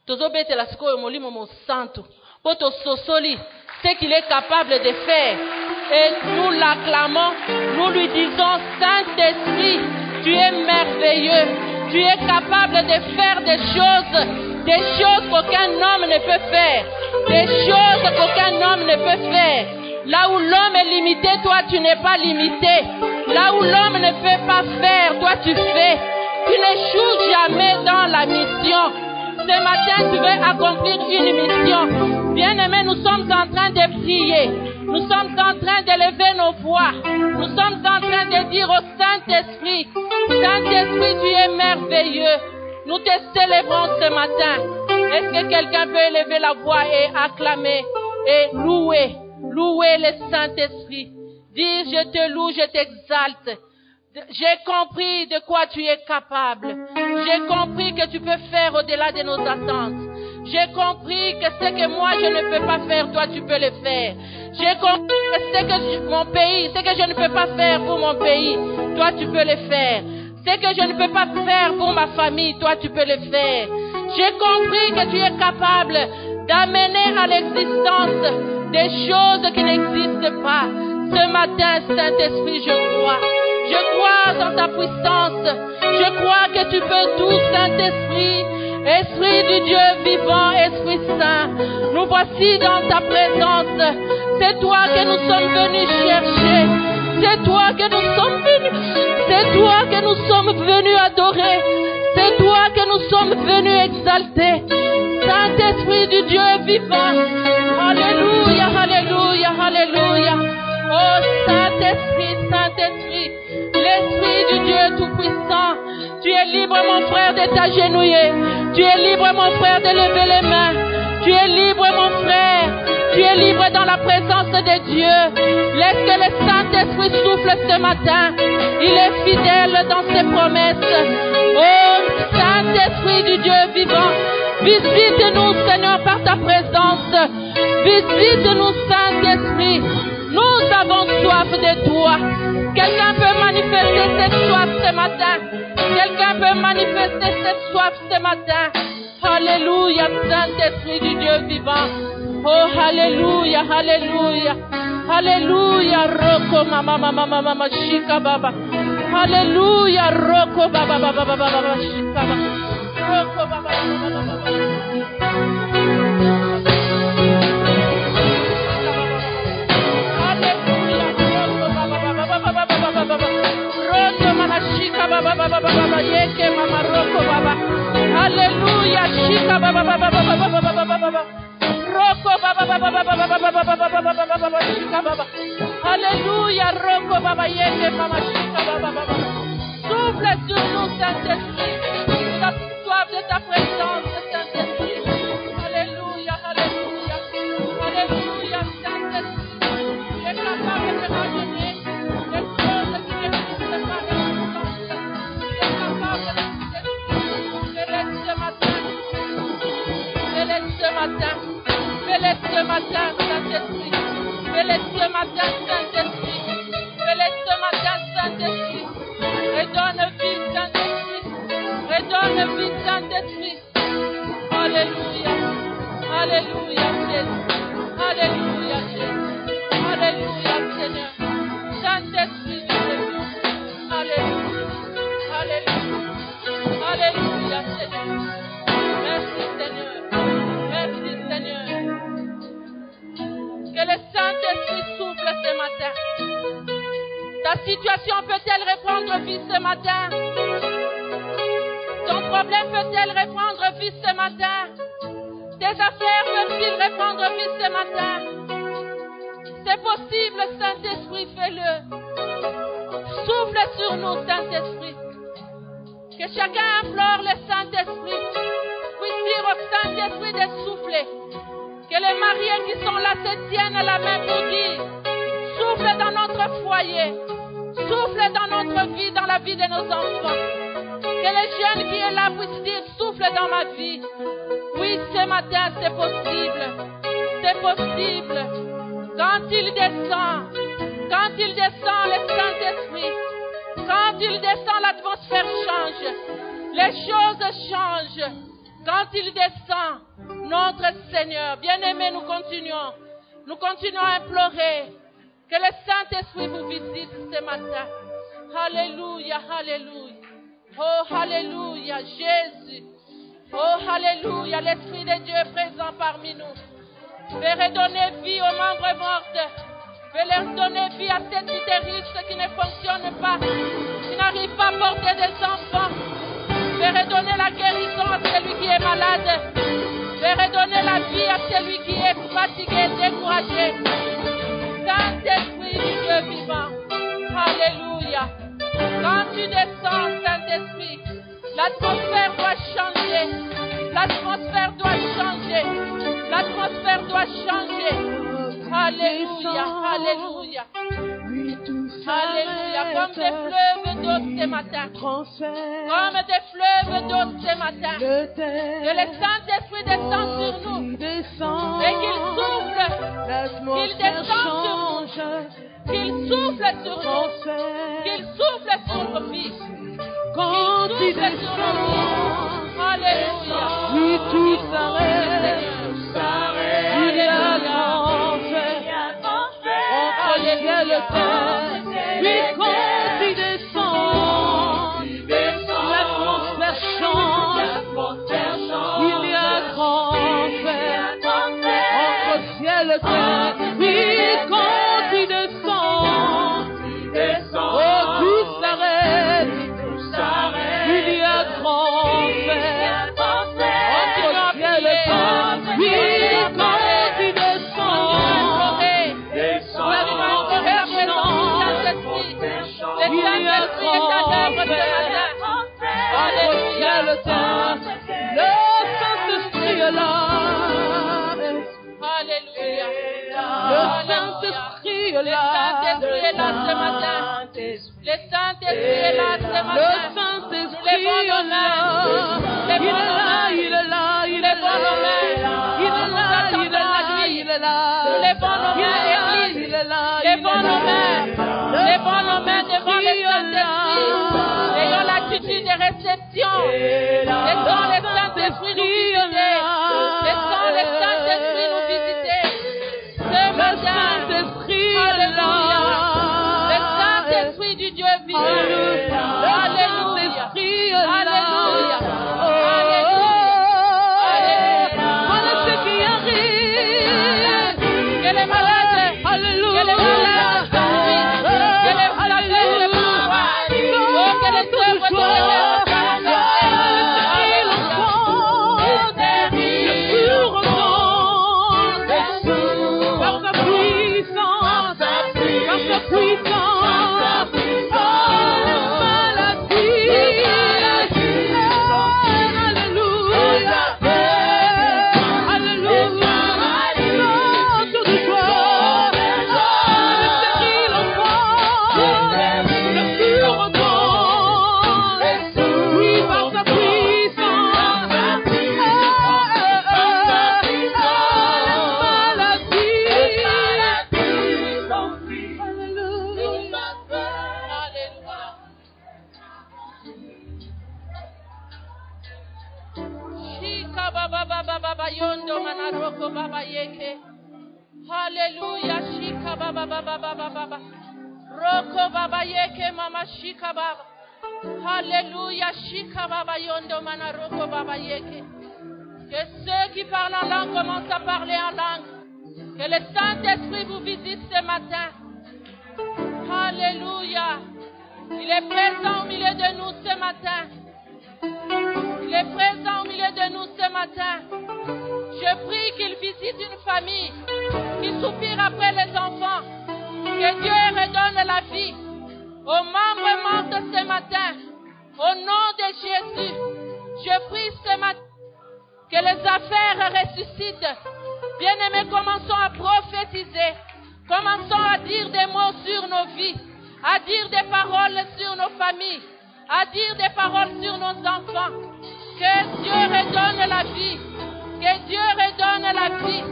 Tozo betela siko molimo mo santo. Poto sosoli ce qu'il est capable de faire. Et nous l'acclamons, nous lui disons Saint-Esprit, tu es merveilleux. Tu es capable de faire des choses qu'aucun homme ne peut faire. Des choses qu'aucun homme ne peut faire. Là où l'homme est limité, toi tu n'es pas limité. Là où l'homme ne peut pas faire, toi tu fais. Tu n'échoues jamais dans la mission. Ce matin, tu veux accomplir une mission. Bien-aimés, nous sommes en train de prier. Nous sommes en train d'élever nos voix. Nous sommes en train de dire au Saint-Esprit, Saint-Esprit, tu es merveilleux. Nous te célébrons ce matin. Est-ce que quelqu'un peut élever la voix et acclamer et louer le Saint-Esprit? Dire, je te loue, je t'exalte. J'ai compris de quoi tu es capable. J'ai compris que tu peux faire au-delà de nos attentes. J'ai compris que ce que moi je ne peux pas faire, toi tu peux le faire. J'ai compris que ce que je ne peux pas faire pour mon pays, toi tu peux le faire. Ce que je ne peux pas faire pour ma famille, toi tu peux le faire. J'ai compris que tu es capable d'amener à l'existence des choses qui n'existent pas. Ce matin, Saint-Esprit, je crois. Je crois dans ta puissance. Je crois que tu peux tout, Saint-Esprit. Esprit du Dieu vivant, Esprit Saint. Nous voici dans ta présence. C'est toi que nous sommes venus chercher. C'est toi que nous sommes venus. C'est toi que nous sommes venus adorer. C'est toi que nous sommes venus exalter. Saint-Esprit du Dieu vivant. Alléluia, alléluia, alléluia. Oh Saint-Esprit, Saint-Esprit, l'Esprit du Dieu Tout-Puissant, tu es libre mon frère de t'agenouiller, tu es libre mon frère de lever les mains, tu es libre mon frère, tu es libre dans la présence de Dieu. Laisse que le Saint-Esprit souffle ce matin, il est fidèle dans ses promesses. Oh Saint-Esprit du Dieu vivant, visite-nous Seigneur par ta présence, visite-nous Saint-Esprit. Nous avons soif de toi. Quelqu'un peut manifester cette soif ce matin. Quelqu'un peut manifester cette soif ce matin. Alléluia, Saint-Esprit du Dieu vivant. Oh, alléluia, alléluia. Alléluia, Roko, mama, mama, mama, shika, baba. Alléluia, Roko, Roko baba baba baba baba shikaba. Roko baba baba baba baba. Yeke mama roko baba. Hallelujah. Shika baba baba baba baba baba. Roko baba baba baba baba shika baba. Hallelujah. Roko baba yeke mama shika baba baba. Souffle sur nous, Saint-Esprit. Nous avons soif de ta présence, Saint-Esprit. Alléluia, alléluia. Alléluia, Saint-Esprit. Tu es capable de ramener les choses qui n'existent pas dans le sens. Tu es capable de fais-les ce matin. Fais-les ce matin. Fais-les ce matin, Saint-Esprit. Fais-les ce matin, Saint-Esprit. Fais-les ce matin, Saint-Esprit. Redonne vie, Saint-Esprit. Redonne vie, Saint-Esprit. Alléluia. Alléluia, Jésus. Alléluia, Jésus. Alléluia, Seigneur. Saint-Esprit, Jésus. Alléluia. Alléluia. Alléluia, Seigneur. Merci, Seigneur. Merci, Seigneur. Que le Saint-Esprit souffle ce matin. Ta situation peut-elle reprendre vie ce matin? Ton problème peut-elle reprendre vie ce matin? Tes affaires peuvent-ils reprendre vie ce matin? C'est possible, Saint-Esprit, fais-le. Souffle sur nous, Saint-Esprit. Que chacun implore le Saint-Esprit. Puisse dire au Saint-Esprit de souffler. Que les mariés qui sont là se tiennent à la main pour dire: souffle dans notre foyer. Souffle dans notre vie, dans la vie de nos enfants. Que les jeunes qui sont là puissent dire: souffle dans ma vie. Oui, ce matin, c'est possible. C'est possible. Quand il descend, le Saint-Esprit, quand il descend, l'atmosphère change. Les choses changent. Quand il descend, notre Seigneur, bien-aimé, nous continuons. Nous continuons à implorer que le Saint-Esprit vous visite ce matin. Alléluia, alléluia. Oh, alléluia, Jésus. Oh, alléluia, l'Esprit de Dieu est présent parmi nous. Fais redonner vie aux membres morts. Fais leur donner vie à cet utérus qui ne fonctionne pas, qui n'arrive pas à porter des enfants. Fais redonner la guérison à celui qui est malade. Fais redonner la vie à celui qui est fatigué, découragé. Saint-Esprit du Dieu vivant. Alléluia. Quand tu descends, Saint-Esprit, l'atmosphère doit changer. L'atmosphère doit changer. L'atmosphère doit changer. Alléluia. Alléluia. Alléluia. Comme des fleuves d'eau ce matin. Comme des fleuves d'eau ce matin. Que le Saint-Esprit descend sur nous. Et qu'il souffle. Qu'il descende sur nous. Qu'il souffle sur nous. Qu'il souffle sur nos vies. Quand il descend, Alléluia. oui, tout s'arrête. Il est à l'enfer. Entre les ciel et terre. Oui, quand il descend, l'atmosphère change. Il y a grand enfer. Entre ciel et terre. Oui, quand il descend, oh, tout s'arrête. Il y a grand enfer. Entre ciel et terre. Oui, quand il descend, il y a grand enfer. Entre ciel et terre. Le Saint-Esprit est là. Alléluia. Le Saint-Esprit est là. Le Saint-Esprit est là ce matin. Le Saint-Esprit est là ce matin. Le Saint-Esprit est là. Il est là, il est là, il est là. Il est là, il est là, il est là. Nous levons nos mains, Église. Levons nos mains. Levons nos mains devant le Saint-Esprit. Ayons l'attitude de réception. Laissons le Saint-Esprit nous visiter. Laissons le Saint-Esprit nous visiter. Ce matin, Alléluia. Le Saint-Esprit du Dieu vivant. Alléluia. Shika baba baba baba yondo manaroko baba yeke. Hallelujah. Shika baba baba baba baba. Roko baba yeke mama shika baba. Hallelujah. Shika baba yondo manaroko baba yeke. Que ceux qui parlent en langue commencent à parler en langue. Que le Saint-Esprit vous visite ce matin. Alléluia. Il est présent au milieu de nous ce matin. Il est présent au milieu de nous ce matin. Je prie qu'il visite une famille qui soupire après les enfants. Que Dieu redonne la vie aux membres morts de ce matin. Au nom de Jésus, je prie ce matin que les affaires ressuscitent. Bien-aimés, commençons à prophétiser. Commençons à dire des mots sur nos vies, à dire des paroles sur nos familles, à dire des paroles sur nos enfants. Que Dieu redonne la vie. Que Dieu redonne la vie.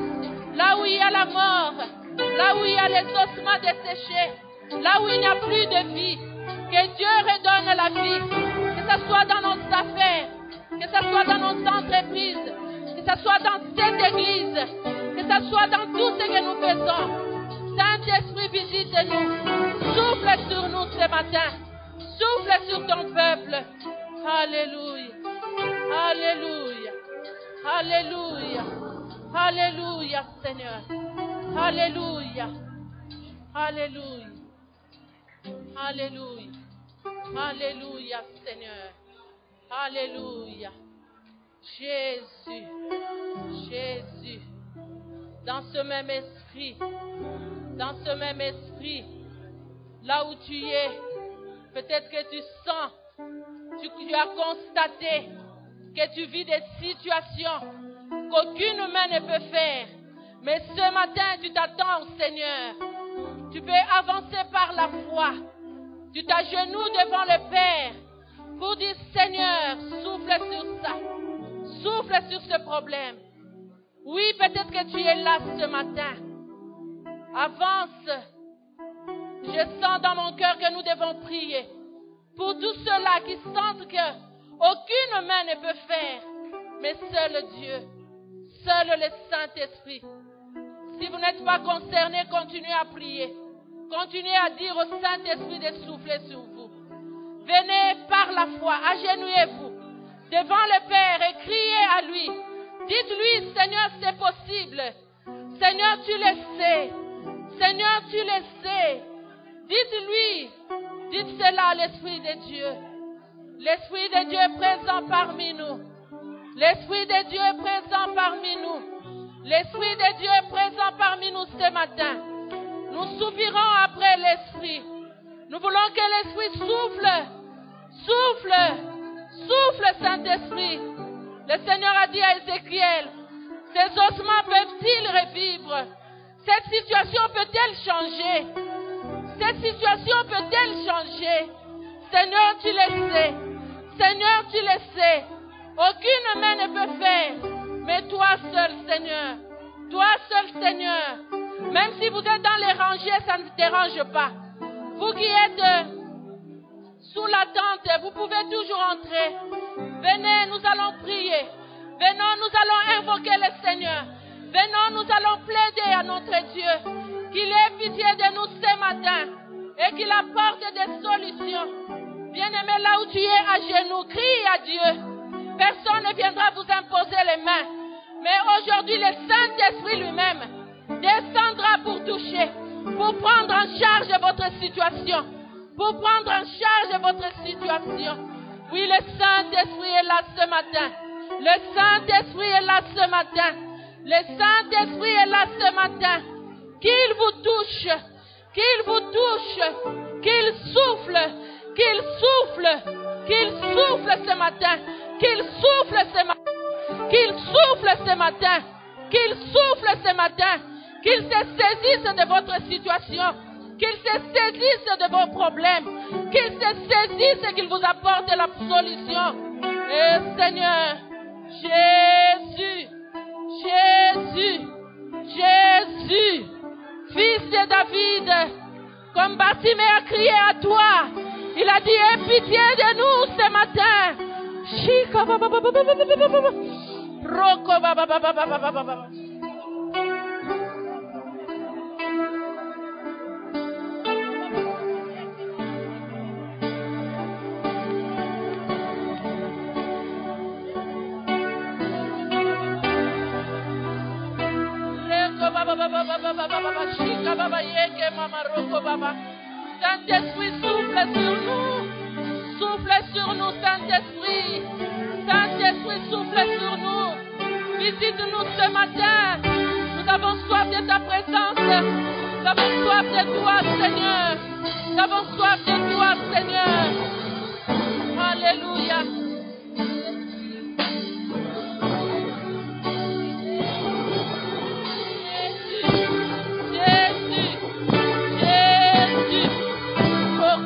Là où il y a la mort, là où il y a les ossements desséchés, là où il n'y a plus de vie. Que Dieu redonne la vie. Que ce soit dans nos affaires, que ce soit dans nos entreprises, que ce soit dans cette église, que ce soit dans tout ce que nous faisons. Saint-Esprit, visite-nous. Souffle sur nous ce matin. Souffle sur ton peuple. Alléluia. Alléluia. Alléluia. Alléluia, Seigneur. Alléluia. Alléluia. Alléluia. Alléluia, Seigneur. Alléluia. Jésus. Jésus. Dans ce même esprit. Dans ce même esprit. Là où tu es. Peut-être que tu sens. Tu as constaté que tu vis des situations qu'aucune main ne peut faire. Mais ce matin, tu t'attends au Seigneur. Tu peux avancer par la foi. Tu t'agenouilles devant le Père pour dire, Seigneur, souffle sur ça. Souffle sur ce problème. Oui, peut-être que tu es là ce matin. Avance. Je sens dans mon cœur que nous devons prier pour tous ceux-là qui sentent que aucune main ne peut faire, mais seul Dieu, seul le Saint-Esprit. Si vous n'êtes pas concernés, continuez à prier. Continuez à dire au Saint-Esprit de souffler sur vous. Venez par la foi, agenouillez-vous devant le Père et criez à lui. Dites-lui, Seigneur, c'est possible. Seigneur, tu le sais. Seigneur, tu le sais. Dites-lui, dites cela à l'Esprit de Dieu. L'Esprit de Dieu est présent parmi nous. L'Esprit de Dieu est présent parmi nous. L'Esprit de Dieu est présent parmi nous ce matin. Nous soupirons après l'Esprit. Nous voulons que l'Esprit souffle. Souffle. Souffle, Saint-Esprit. Le Seigneur a dit à Ézéchiel, ces ossements peuvent-ils revivre? Cette situation peut-elle changer? Cette situation peut-elle changer? Seigneur, tu le sais. Seigneur, tu le sais. Aucune main ne peut faire. Mais toi seul, Seigneur. Toi seul, Seigneur. Même si vous êtes dans les rangées, ça ne vous dérange pas. Vous qui êtes sous la tente, vous pouvez toujours entrer. Venez, nous allons prier. Venons, nous allons invoquer le Seigneur. Venons, nous allons plaider à notre Dieu qu'il ait pitié de nous ce matin et qu'il apporte des solutions. Bien-aimé, là où tu es à genoux, crie à Dieu. Personne ne viendra vous imposer les mains. Mais aujourd'hui, le Saint-Esprit lui-même descendra pour toucher, pour prendre en charge votre situation. Pour prendre en charge votre situation. Oui, le Saint-Esprit est là ce matin. Le Saint-Esprit est là ce matin. Le Saint-Esprit est là ce matin. Qu'il vous touche. Qu'il vous touche. Qu'il souffle. Qu'il souffle. Qu'il souffle ce matin. Qu'il souffle ce matin. Qu'il souffle ce matin. Qu'il souffle ce matin. Qu'il se saisisse de votre situation. Qu'il se saisisse de vos problèmes. Qu'il se saisisse et qu'il vous apporte la solution. Et Seigneur, Jésus, Jésus, Jésus, fils de David, comme Bartimée a crié à toi, il a dit, aie pitié de nous ce matin. Roko baba baba baba baba baba. Saint-Esprit, souffle sur nous. Souffle sur nous, Saint-Esprit. Saint-Esprit, souffle sur nous. Visite-nous ce matin. Nous avons soif de ta présence. Nous avons soif de toi, Seigneur. Nous avons soif de toi, Seigneur. Alléluia.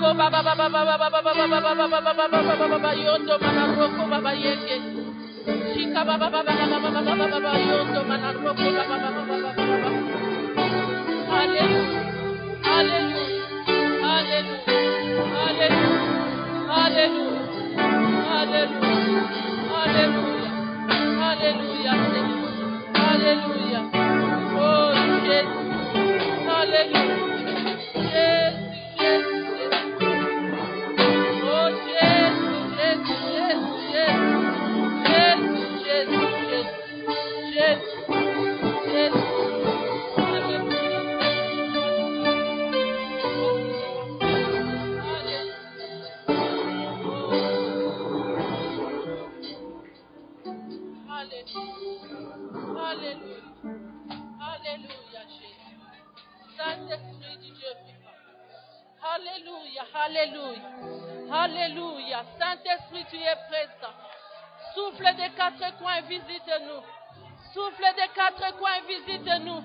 Baba baba baba baba baba baba baba baba yondo manaroko baba yeke shika baba baba baba baba baba yondo manaroko baba baba baba baba. Alléluia, alléluia, alléluia, alléluia, alléluia, alléluia, alléluia, oh Jésus, alléluia, Jésus. Alléluia, alléluia, alléluia. Saint-Esprit, tu es présent. Souffle des quatre coins, visite-nous. Souffle des quatre coins, visite-nous.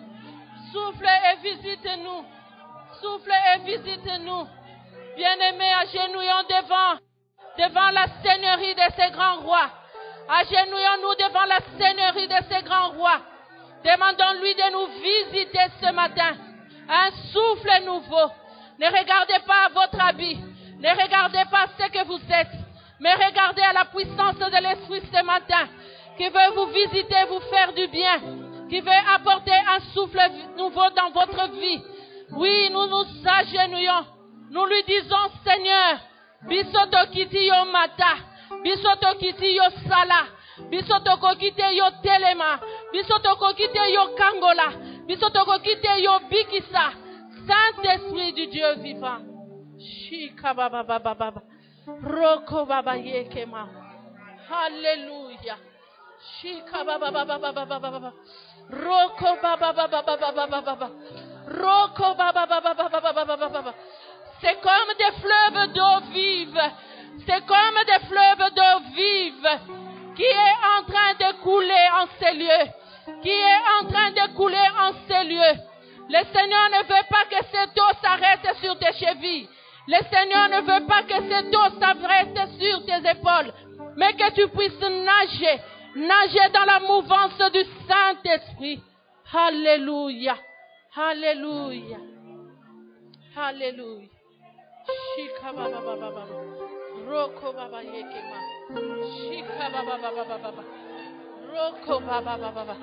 Souffle et visite-nous. Souffle et visite-nous. Bien-aimés, agenouillons devant la seigneurie de ces grands rois. Agenouillons-nous devant la seigneurie de ces grands rois. Demandons-lui de nous visiter ce matin. Un souffle nouveau. Ne regardez pas à votre habit. Ne regardez pas ce que vous êtes. Mais regardez à la puissance de l'Esprit ce matin. Qui veut vous visiter, vous faire du bien. Qui veut apporter un souffle nouveau dans votre vie. Oui, nous nous agenouillons. Nous lui disons, Seigneur, bisoto kiti yo mata. Bisoto kiti yo sala. Bisoto kokite yo telema. Bisoto kokite yo kangola. Bisoto kokite yo bikisa. Saint-Esprit du Dieu vivant. Shika baba baba baba. Roko baba yekema. Alléluia. Shika baba baba baba baba. Roko baba baba baba baba. Roko baba baba baba baba. C'est comme des fleuves d'eau vive. C'est comme des fleuves d'eau vive qui est en train de couler en ces lieux. Qui est en train de couler en ces lieux. Le Seigneur ne veut pas que cette eau s'arrête sur tes chevilles. Le Seigneur ne veut pas que cette eau s'arrête sur tes épaules. Mais que tu puisses nager. Nager dans la mouvance du Saint-Esprit. Alléluia. Alléluia. Alléluia. Shika baba baba baba. Roko baba yekema. Shika baba baba baba. Roko baba baba baba.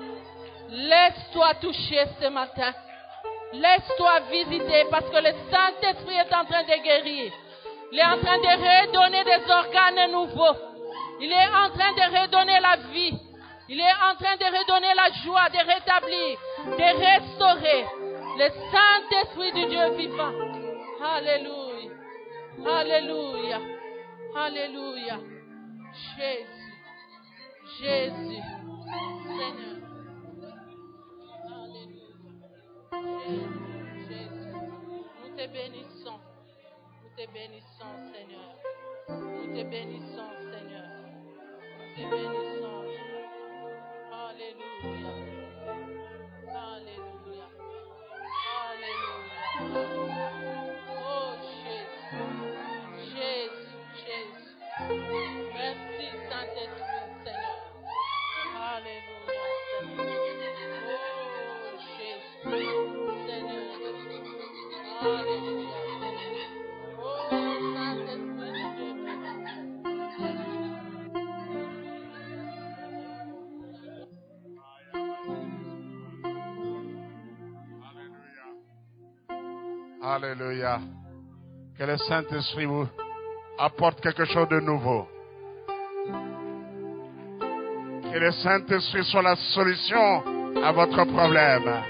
Laisse-toi toucher ce matin. Laisse-toi visiter parce que le Saint-Esprit est en train de guérir. Il est en train de redonner des organes nouveaux. Il est en train de redonner la vie. Il est en train de redonner la joie, de rétablir, de restaurer. Le Saint-Esprit du Dieu vivant. Alléluia. Alléluia. Alléluia. Jésus. Jésus. Seigneur. Jésus, nous te bénissons. Nous te bénissons, Seigneur. Nous te bénissons, Seigneur. Nous te bénissons. Alléluia. Alléluia. Alléluia. Oh Jésus. Jésus, Jésus. Merci, Saint-Esprit, Seigneur. Alléluia, Seigneur. Oh Jésus. Alléluia. Oh, Saint-Esprit de Dieu. Alléluia. Que le Saint-Esprit vous apporte quelque chose de nouveau. Que le Saint-Esprit soit la solution à votre problème.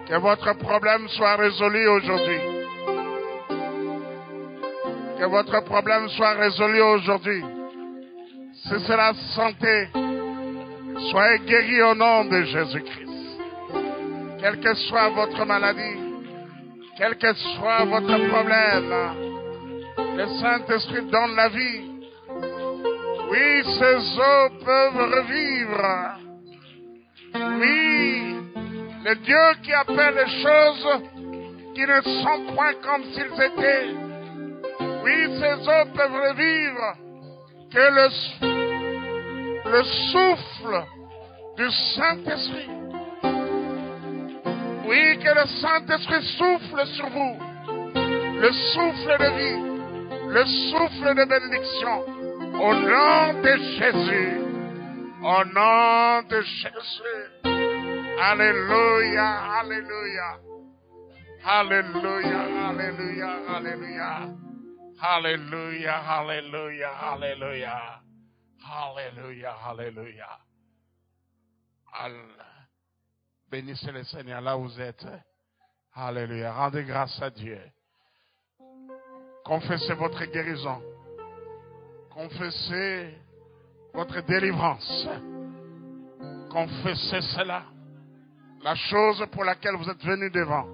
Que votre problème soit résolu aujourd'hui. Que votre problème soit résolu aujourd'hui. Si c'est la santé, soyez guéris au nom de Jésus-Christ. Quelle que soit votre maladie, quel que soit votre problème, le Saint-Esprit donne la vie. Oui, ces eaux peuvent revivre. Oui, le Dieu qui appelle les choses qui ne sont point comme s'ils étaient. Oui, ces eaux peuvent revivre. Que le souffle du Saint-Esprit, oui, que le Saint-Esprit souffle sur vous. Le souffle de vie, le souffle de bénédiction. Au nom de Jésus. Au nom de Jésus. Alléluia, alléluia. Alléluia, alléluia, alléluia. Alléluia, alléluia, alléluia. Alléluia, alléluia. Bénissez le Seigneur là où vous êtes. Alléluia. Rendez grâce à Dieu. Confessez votre guérison. Confessez votre délivrance. Confessez cela. La chose pour laquelle vous êtes venu devant.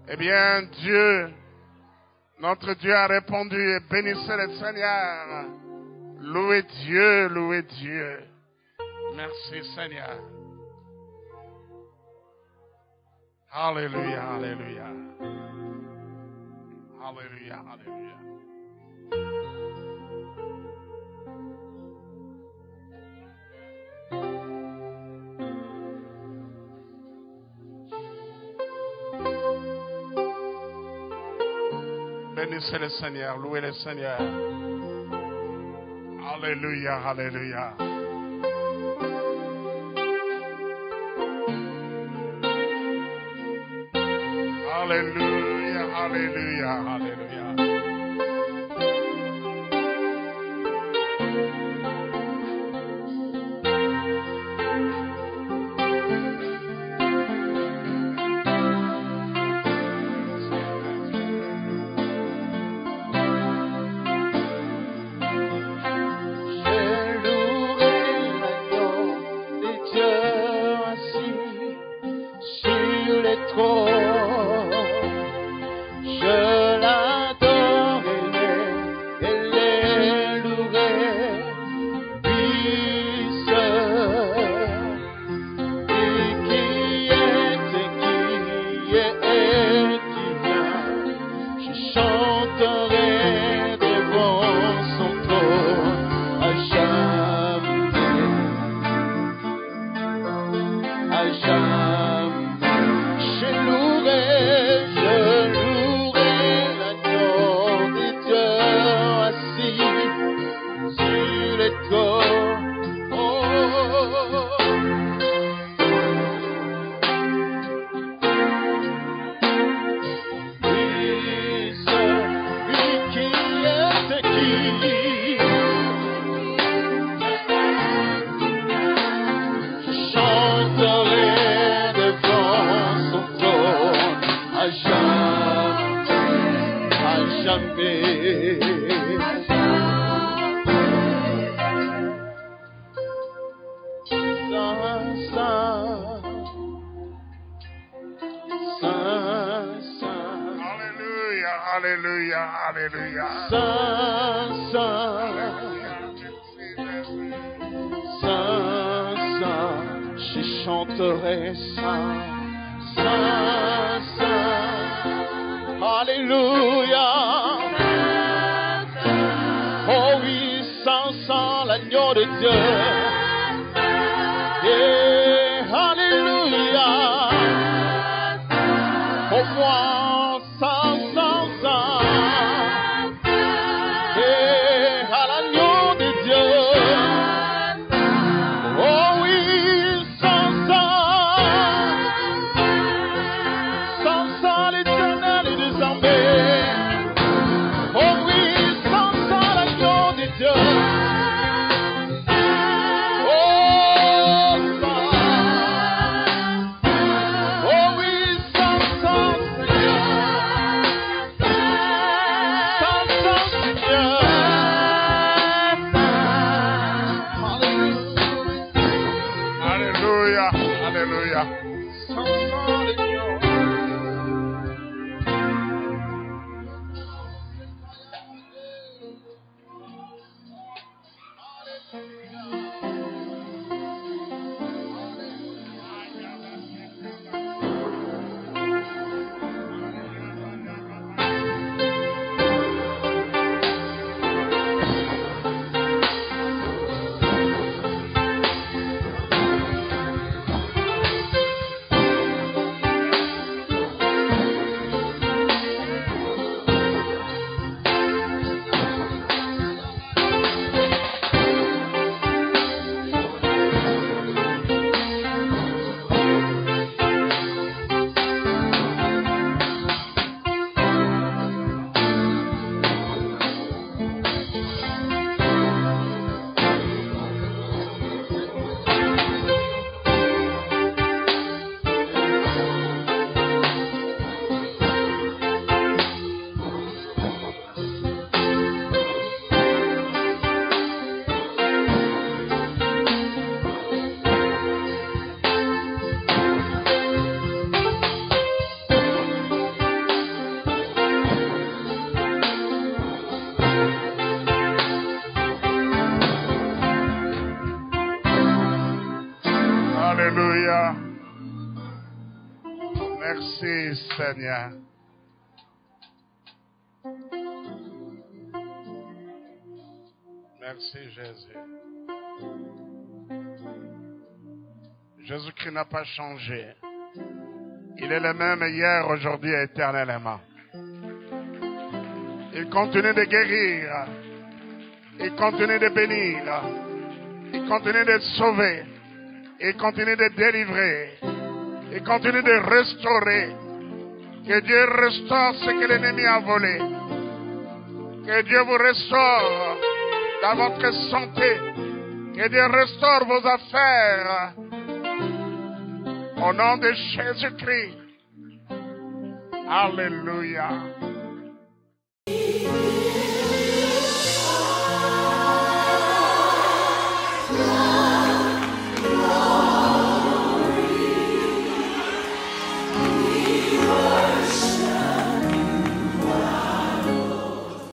Eh bien, Dieu, notre Dieu a répondu et bénissez le Seigneur. Louez Dieu, louez Dieu. Merci Seigneur. Alléluia, alléluia. Alléluia, alléluia. Bénissez le Seigneur, louez le Seigneur. Alléluia, alléluia. Alléluia, alléluia, alléluia. Alléluia, alléluia. Saint, Saint, Saint, Saint, je chanterai Saint, Saint, Saint, alléluia. Oh oui, Saint, Saint, l'agneau de Dieu. Et alléluia. Pour moi, Alléluia, Alléluia. Merci Seigneur. Merci Jésus. Jésus-Christ n'a pas changé. Il est le même hier, aujourd'hui et éternellement. Il continue de guérir. Il continue de bénir. Il continue de sauver. Il continue de délivrer. Il continue de restaurer. Que Dieu restaure ce que l'ennemi a volé. Que Dieu vous restaure dans votre santé. Que Dieu restaure vos affaires. Au nom de Jésus-Christ. Alléluia.